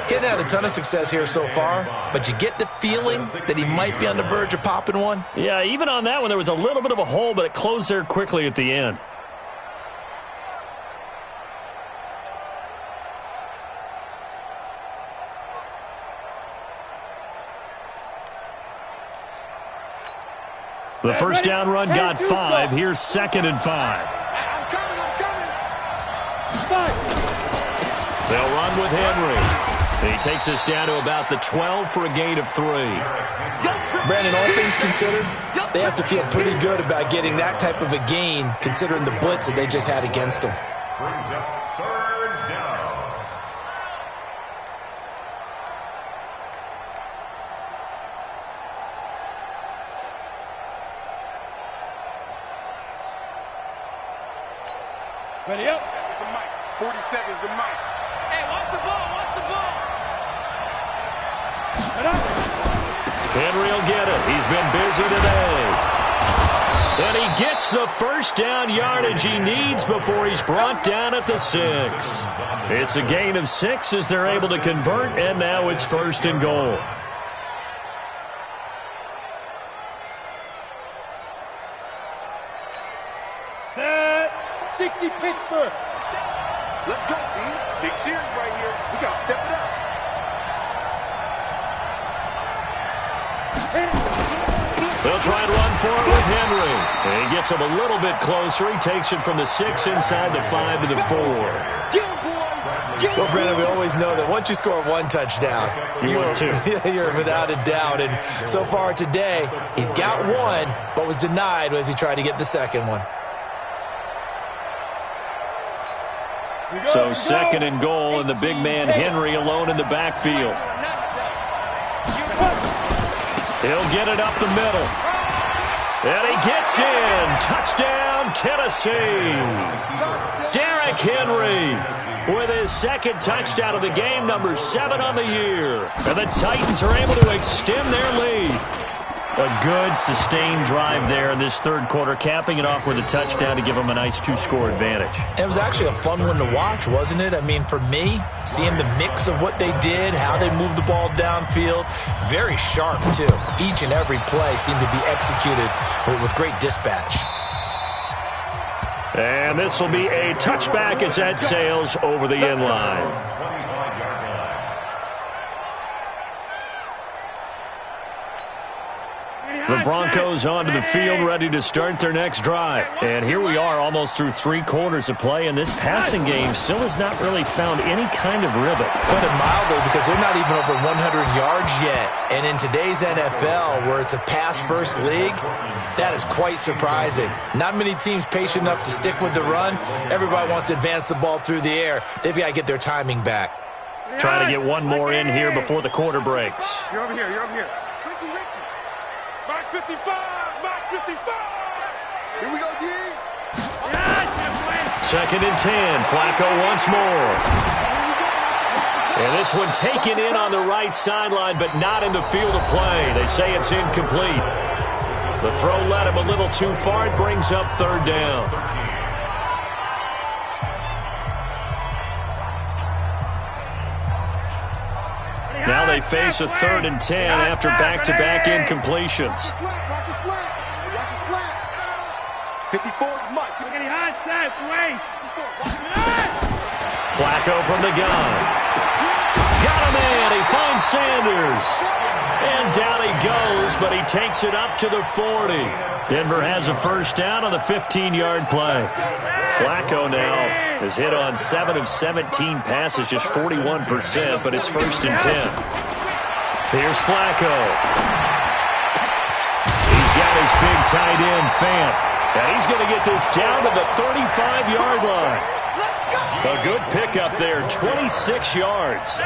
Getting had a ton of success here so far, but you get the feeling that he might be on the verge of popping one. Yeah, even on that one, there was a little bit of a hole, but it closed there quickly at the end. The 1st down run got 5. Here's 2nd and 5. I'm coming. They'll run with Henry. He takes us down to about the 12 for a gain of 3. Brandon, all things considered, they have to feel pretty good about getting that type of a gain, considering the blitz that they just had against them. Brings up 3rd down. Ready up. It's the mic. 40 seconds, the mic. Hey, watch the ball. Henry will get it. He's been busy today. And he gets the 1st down yardage he needs before he's brought down at the 6. It's a gain of 6 as they're able to convert, and now it's 1st and goal. Set. 60 Pittsburgh. Let's go, B. Big series right here. We got to step it up. They'll try and run for it with Henry. And he gets him a little bit closer. He takes it from the 6 inside the 5 to the 4. Well, Brandon, we always know that once you score 1 touchdown, you're without a doubt. And so far today, he's got 1, but was denied as he tried to get the 2nd one. So 2nd and goal, and the big man Henry alone in the backfield. He'll get it up the middle. And he gets in. Touchdown, Tennessee. Derrick Henry with his 2nd touchdown of the game, number 7 on the year. And the Titans are able to extend their lead. A good, sustained drive there in this 3rd quarter, capping it off with a touchdown to give them a nice 2-score advantage. It was actually a fun one to watch, wasn't it? I mean, for me, seeing the mix of what they did, how they moved the ball downfield, very sharp, too. Each and every play seemed to be executed with great dispatch. And this will be a touchback as that sails over the end line. The Broncos onto the field, ready to start their next drive. And here we are, almost through 3 quarters of play, and this passing game still has not really found any kind of rhythm. Put it mildly, because they're not even over 100 yards yet. And in today's NFL, where it's a pass-first league, that is quite surprising. Not many teams patient enough to stick with the run. Everybody wants to advance the ball through the air. They've got to get their timing back. Trying to get one more in here before the quarter breaks. You're over here. Mark 55. Here we go, G. 2nd and 10. Flacco once more. And this one taken in on the right sideline, but not in the field of play. They say it's incomplete. The throw led him a little too far. It brings up 3rd down. Now they face a 3rd and 10 after back-to-back incompletions. Watch your slack. 54 is Mike. Flacco from the gun. Got him in. He finds Sanders. And down he goes, but he takes it up to the 40. Denver has a 1st down on the 15-yard play. Flacco now has hit on 7 of 17 passes, just 41%, but it's 1st and 10. Here's Flacco. He's got his big tight end, Fant. And he's going to get this down to the 35-yard line. A good pickup there, 26 yards.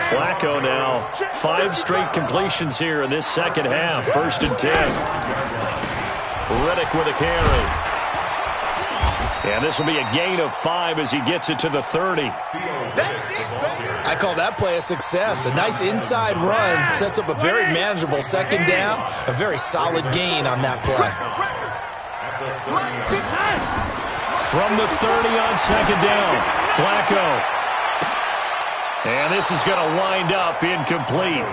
Flacco now, 5 straight completions here in this second half. 1st and 10. Reddick with a carry. And this will be a gain of 5 as he gets it to the 30. I call that play a success. A nice inside run sets up a very manageable second down. A very solid gain on that play. From the 30 on second down, Flacco. And this is going to wind up incomplete.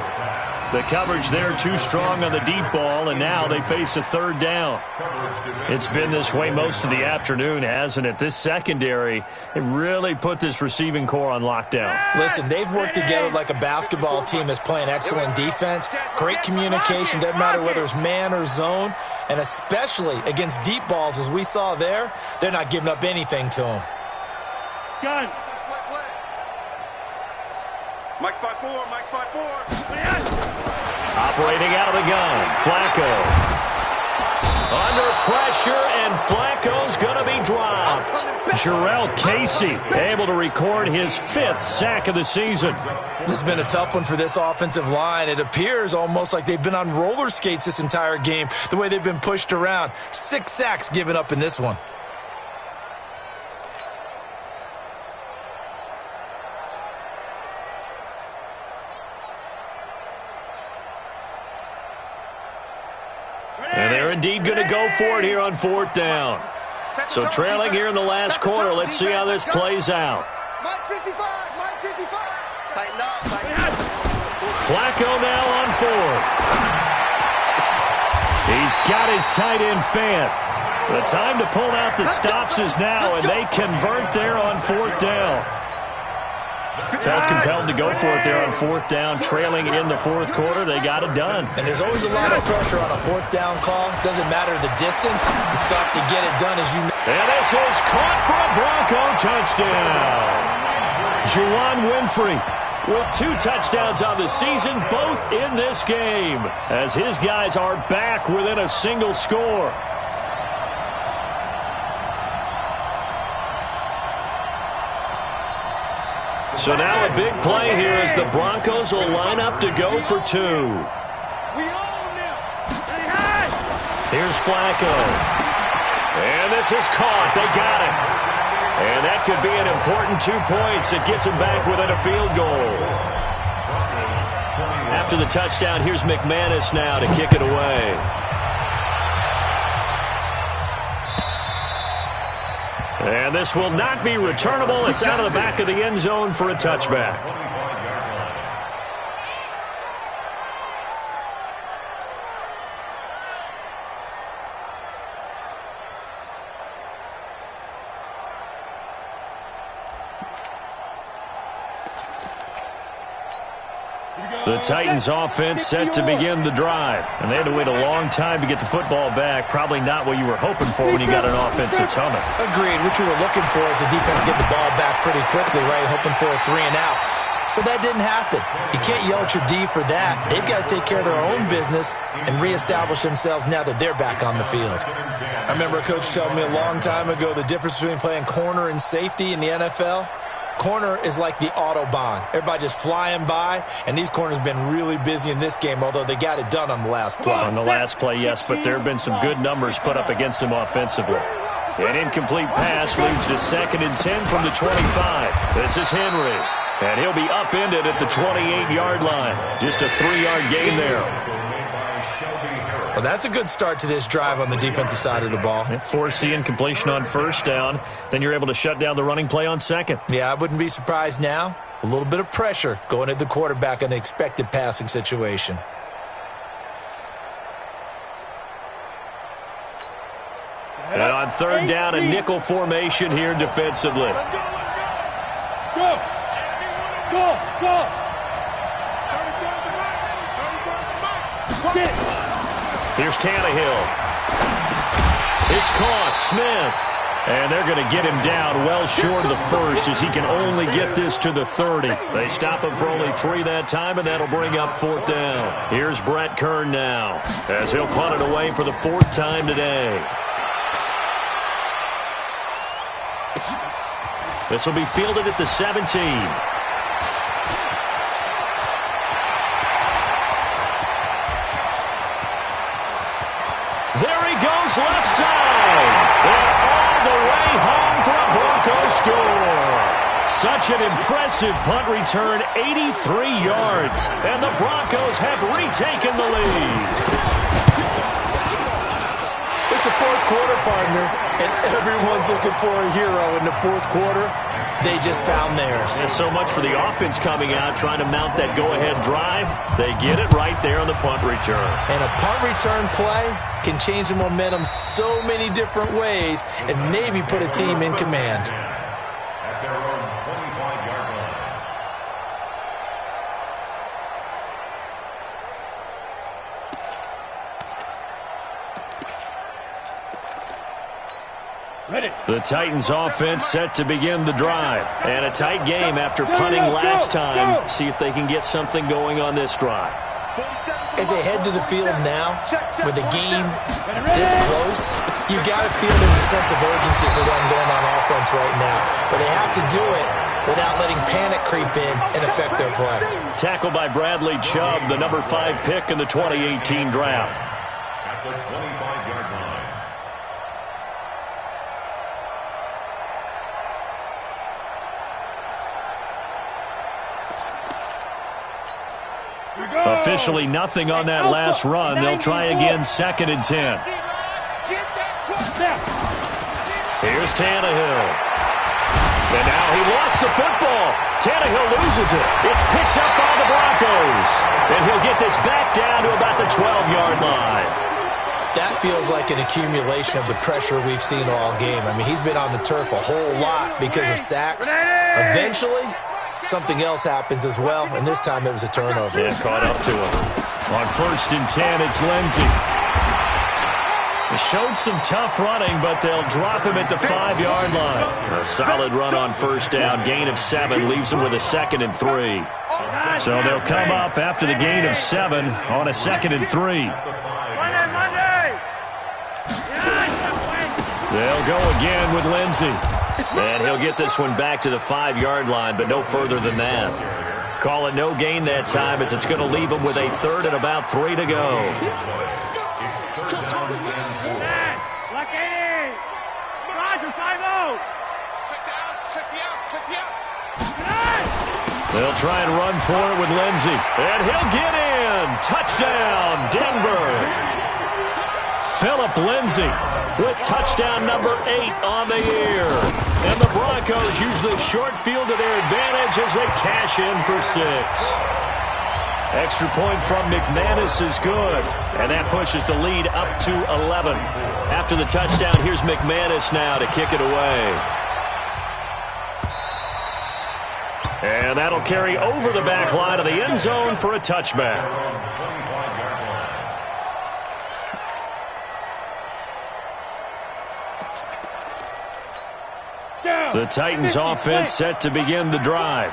The coverage there too strong on the deep ball, and now they face a 3rd down. It's been this way most of the afternoon, hasn't it? This secondary, it really put this receiving core on lockdown. Listen, they've worked together like a basketball team that's playing excellent defense. Great communication, doesn't matter whether it's man or zone, and especially against deep balls, as we saw there, they're not giving up anything to them. Gun. Mike 5-4, Mike 5-4. Operating out of the gun, Flacco. Under pressure, and Flacco's going to be dropped. Jarrell Casey able to record his 5th sack of the season. This has been a tough one for this offensive line. It appears almost like they've been on roller skates this entire game, the way they've been pushed around. 6 sacks given up in this one. And they're indeed going to go for it here on 4th down. So trailing here in the last quarter. Let's see how this plays out. Mike 55, Mike 55. Tighten up, tighten up. Flacco now on 4th. He's got his tight end Fant. The time to pull out the stops is now, and they convert there on 4th down. Felt compelled to go for it there on 4th down, trailing in the 4th quarter. They got it done. And there's always a lot of pressure on a 4th down call. Doesn't matter the distance. You stop to get it done, as you know. And this is caught for a Bronco touchdown. Juwan Winfrey with 2 touchdowns on the season, both in this game, as his guys are back within a single score. So now a big play here as the Broncos will line up to go for 2. Here's Flacco. And this is caught. They got it. And that could be an important 2 points that gets them back within a field goal. After the touchdown, here's McManus now to kick it away. And this will not be returnable. It's out of the back of the end zone for a touchback. The Titans offense set to begin the drive. And they had to wait a long time to get the football back. Probably not what you were hoping for when you got an offense that's humming. Agreed. What you were looking for is the defense get the ball back pretty quickly, right? Hoping for a 3 and out. So that didn't happen. You can't yell at your D for that. They've got to take care of their own business and reestablish themselves now that they're back on the field. I remember a coach telling me a long time ago the difference between playing corner and safety in the NFL. Corner is like the Autobahn. Everybody just flying by, and these corners have been really busy in this game, although they got it done on the last play. On the last play, yes, but there have been some good numbers put up against them offensively. An incomplete pass leads to 2nd and 10 from the 25. This is Henry, and he'll be upended at the 28-yard line. Just a 3-yard gain there. Well, that's a good start to this drive on the defensive side of the ball. Force the incompletion on 1st down. Then you're able to shut down the running play on 2nd. Yeah, I wouldn't be surprised now. A little bit of pressure going at the quarterback in the expected passing situation. And on 3rd down, a nickel formation here defensively. Go! Go! Go! Here's Tannehill. It's caught. Smith. And they're going to get him down well short of the 1st as he can only get this to the 30. They stop him for only 3 that time, and that'll bring up 4th down. Here's Brett Kern now as he'll punt it away for the 4th time today. This will be fielded at the 17. There he goes, left side. And all the way home for a Broncos score. Such an impressive punt return, 83 yards. And the Broncos have retaken the lead. It's the fourth quarter, partner, and everyone's looking for a hero in the fourth quarter. They just found theirs. And so much for the offense coming out, trying to mount that go-ahead drive. They get it right there on the punt return. And a punt return play can change the momentum so many different ways and maybe put a team in command. At their own 25-yard line. The Titans offense set to begin the drive. And a tight game after punting last time. See if they can get something going on this drive. As they head to the field now, with the game this close, you've got to feel there's a sense of urgency for them going on offense right now. But they have to do it without letting panic creep in and affect their play. Tackled by Bradley Chubb, the number 5 pick in the 2018 draft. At the 25-yard line. Officially nothing on that last run. They'll try again, 2nd and 10. Here's Tannehill. And now he lost the football. Tannehill loses it. It's picked up by the Broncos. And he'll get this back down to about the 12-yard line. That feels like an accumulation of the pressure we've seen all game. I mean, he's been on the turf a whole lot because of sacks. Eventually, something else happens as well, and this time it was a turnover. Yeah, caught up to him. On 1st and 10, it's Lindsey. He showed some tough running, but they'll drop him at the 5-yard line. A solid run on 1st down. Gain of 7 leaves him with a 2nd and 3. So they'll come up after the gain of 7 on a 2nd and 3. They'll go again with Lindsey. And he'll get this one back to the 5-yard line, but no further than that. Call it no gain that time, as it's going to leave him with a 3rd and about 3 to go. They'll try and run for it with Lindsey. And he'll get in. Touchdown, Denver. Philip Lindsey with touchdown number 8 on the year. And the Broncos use the short field to their advantage as they cash in for 6. Extra point from McManus is good. And that pushes the lead up to 11. After the touchdown, here's McManus now to kick it away. And that'll carry over the back line of the end zone for a touchback. The Titans offense set to begin the drive.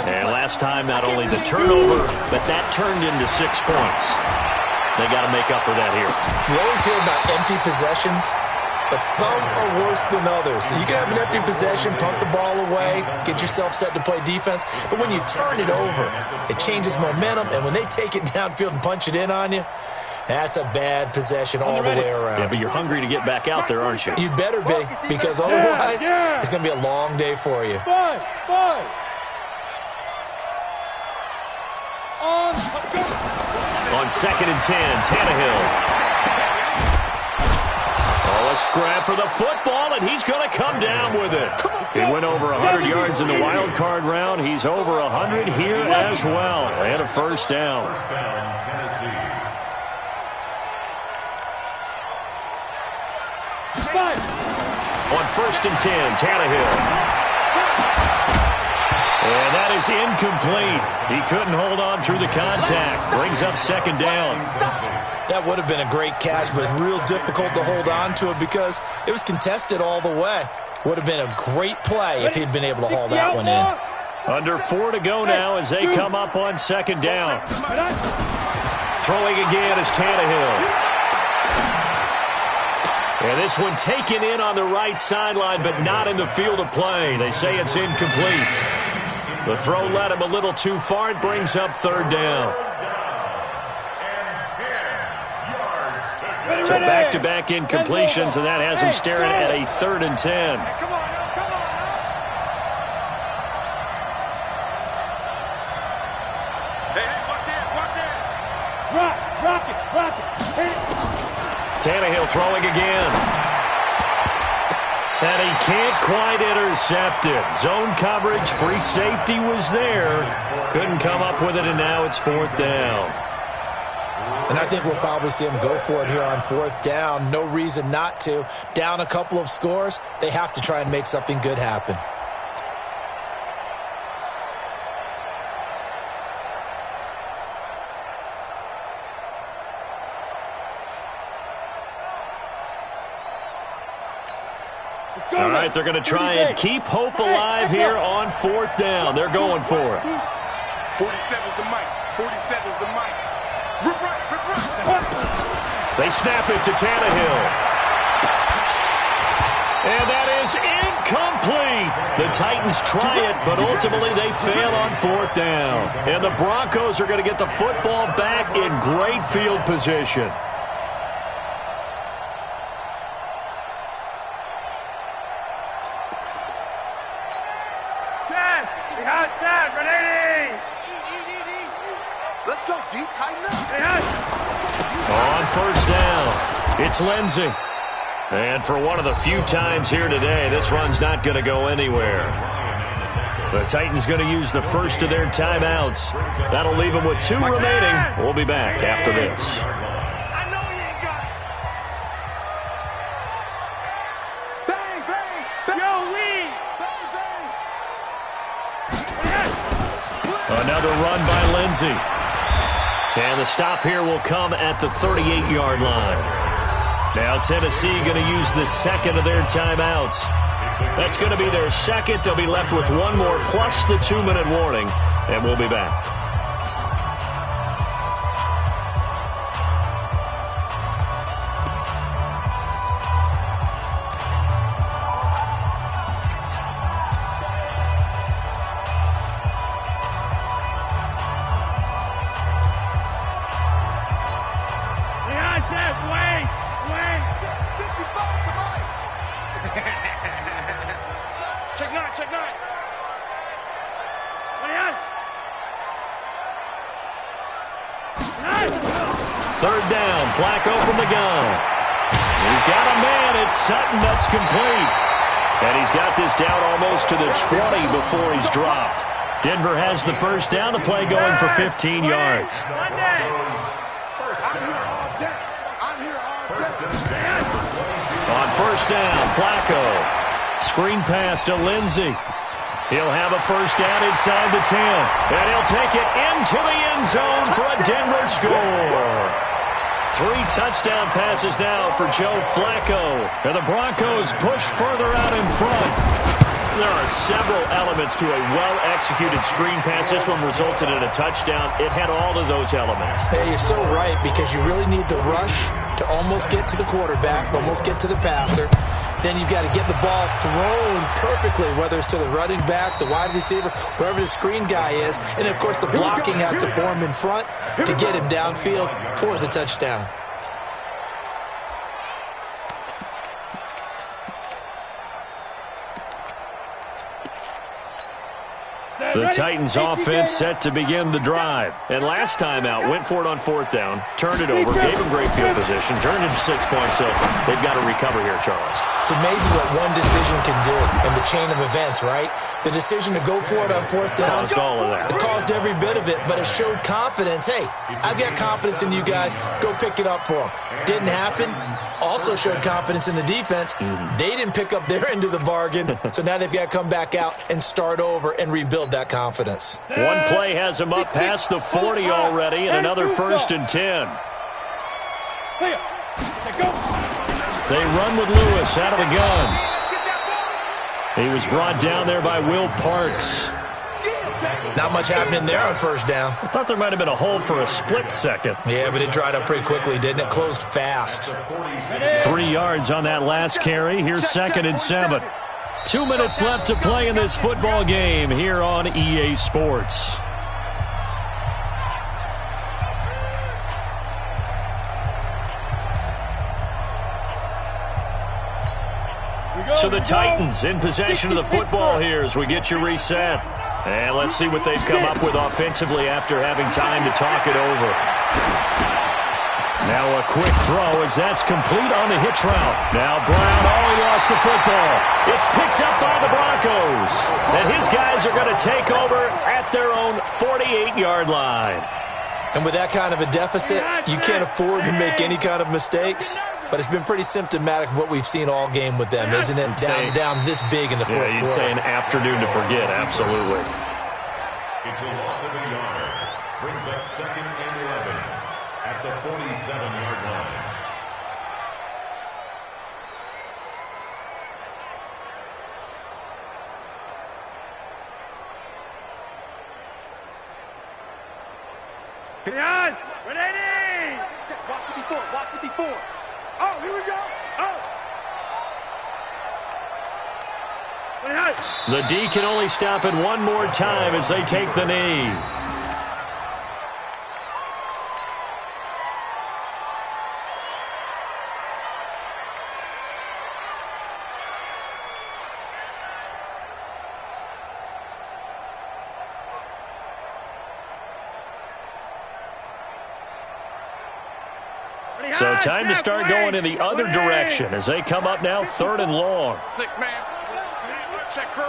And last time, not only the turnover, but that turned into 6 points. They got to make up for that here. You always hear about empty possessions, but some are worse than others. You can have an empty possession, punt the ball away, get yourself set to play defense, but when you turn it over, it changes momentum, and when they take it downfield and punch it in on you, that's a bad possession all the way around. Yeah, but you're hungry to get back out there, aren't you? You better be, because otherwise it's going to be a long day for you. On 2nd and 10, Tannehill. Oh, a scrap for the football, and he's going to come down with it. He went over 100 yards in the wild card round. He's over 100 here as well. And a 1st down. First down, Tennessee. On 1st and 10, Tannehill. And that is incomplete. He couldn't hold on through the contact. Brings up 2nd down. That would have been a great catch, but it's real difficult to hold on to it because it was contested all the way. Would have been a great play if he'd been able to haul that one in. Under 4 to go now as they come up on 2nd down. Throwing again is Tannehill. And this one taken in on the right sideline, but not in the field of play. They say it's incomplete. The throw led him a little too far. It brings up third down. So back-to-back incompletions, and that has him staring at a 3rd and 10. Come on, come on. Hey, watch it. Rock it. Tannehill throwing again. And he can't quite intercept it. Zone coverage, free safety was there. Couldn't come up with it, and now it's 4th down. And I think we'll probably see him go for it here on 4th down. No reason not to. Down a couple of scores, they have to try and make something good happen. All right, they're going to try and keep hope alive here on 4th down. They're going for it. 47's the mic. 47's the mic. Rip right. They snap it to Tannehill. And that is incomplete. The Titans try it, but ultimately they fail on 4th down. And the Broncos are going to get the football back in great field position. Let's go deep, tighten up. On 1st down, it's Lindsey. And for one of the few times here today, this run's not going to go anywhere. The Titans going to use the first of their timeouts. That'll leave them with 2 remaining. We'll be back after this. I know you ain't got it. Bang, bang, bang. Yo, we. Bang, bang. Another run by Lindsey. And the stop here will come at the 38-yard line. Now Tennessee going to use the second of their timeouts. That's going to be their second. They'll be left with 1 more plus the 2-minute warning, and we'll be back. Check nine. Third down, Flacco from the gun. He's got a man, it's Sutton, that's complete. And he's got this down almost to the 20 before he's dropped. Denver has the first down, the play going for 15 yards. I'm here all day. On 1st down, Flacco. Screen pass to Lindsey. He'll have a first down inside the 10. And he'll take it into the end zone for a Denver score. 3 touchdown passes now for Joe Flacco. And the Broncos push further out in front. There are several elements to a well-executed screen pass. This one resulted in a touchdown. It had all of those elements. Hey, you're so right, because you really need the rush to almost get to the quarterback, almost get to the passer. Then you've got to get the ball thrown perfectly, whether it's to the running back, the wide receiver, whoever the screen guy is. And, of course, the blocking has to form in front to get him downfield for the touchdown. The Titans offense set to begin the drive. And last time out, went for it on 4th down, turned it over, gave him great field position, turned it to 6 points. So they've got to recover here, Charles. It's amazing what one decision can do in the chain of events, right? The decision to go for it on 4th down. Caused all of that. It caused every bit of it, but it showed confidence. Hey, I've got confidence in you guys. Go pick it up for them. Didn't happen. Also showed confidence in the defense. They didn't pick up their end of the bargain, so now they've got to come back out and start over and rebuild that confidence. One play has them up past the 40 already, and another 1st and 10. They run with Lewis out of the gun. He was brought down there by Will Parks. Not much happening there on first down. I thought there might have been a hole for a split second. Yeah, but it dried up pretty quickly, didn't it? Closed fast. 3 yards on that last carry. Here's 2nd and 7. 2 minutes left to play in this football game here on EA Sports. So the Titans in possession of the football here as we get you reset. And let's see what they've come up with offensively after having time to talk it over. Now a quick throw as that's complete on the hitch route. Now Brown, he lost the football. It's picked up by the Broncos. And his guys are going to take over at their own 48-yard line. And with that kind of a deficit, you can't afford to make any kind of mistakes. But it's been pretty symptomatic of what we've seen all game with them, isn't it? Down this big in the fourth quarter. Yeah, you'd say an afternoon to forget, absolutely. It's a loss of a yard. Brings up 2nd and 11 at the 47-yard line. Ready! Watch 54, watch 54. Oh, here we go. Oh. The D can only stop it one more time as they take the knee. So time to start going in the other direction as they come up now 3rd and long. 6-man. Check curl.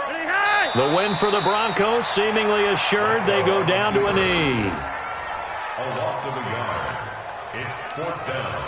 The win for the Broncos seemingly assured. They go down to a knee. A loss of a yard. It's 4th down.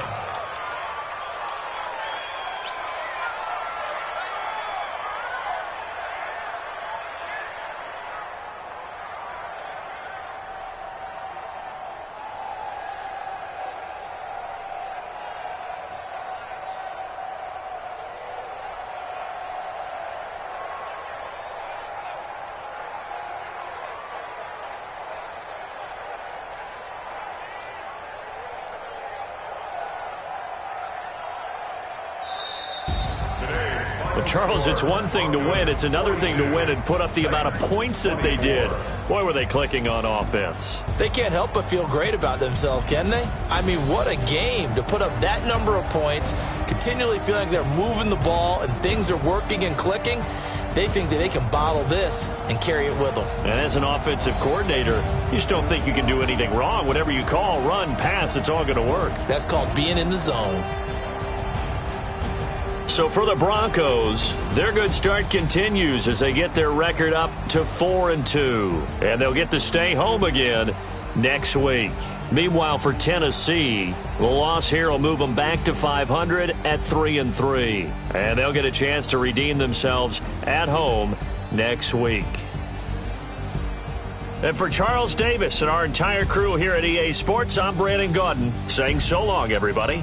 But Charles, it's one thing to win. It's another thing to win and put up the amount of points that they did. Boy, were they clicking on offense. They can't help but feel great about themselves, can they? I mean, what a game to put up that number of points, continually feeling like they're moving the ball and things are working and clicking. They think that they can bottle this and carry it with them. And as an offensive coordinator, you just don't think you can do anything wrong. Whatever you call, run, pass, it's all going to work. That's called being in the zone. So for the Broncos, their good start continues as they get their record up to 4-2. And they'll get to stay home again next week. Meanwhile, for Tennessee, the loss here will move them back to 500 at 3-3. And they'll get a chance to redeem themselves at home next week. And for Charles Davis and our entire crew here at EA Sports, I'm Brandon Gaudin saying so long, everybody.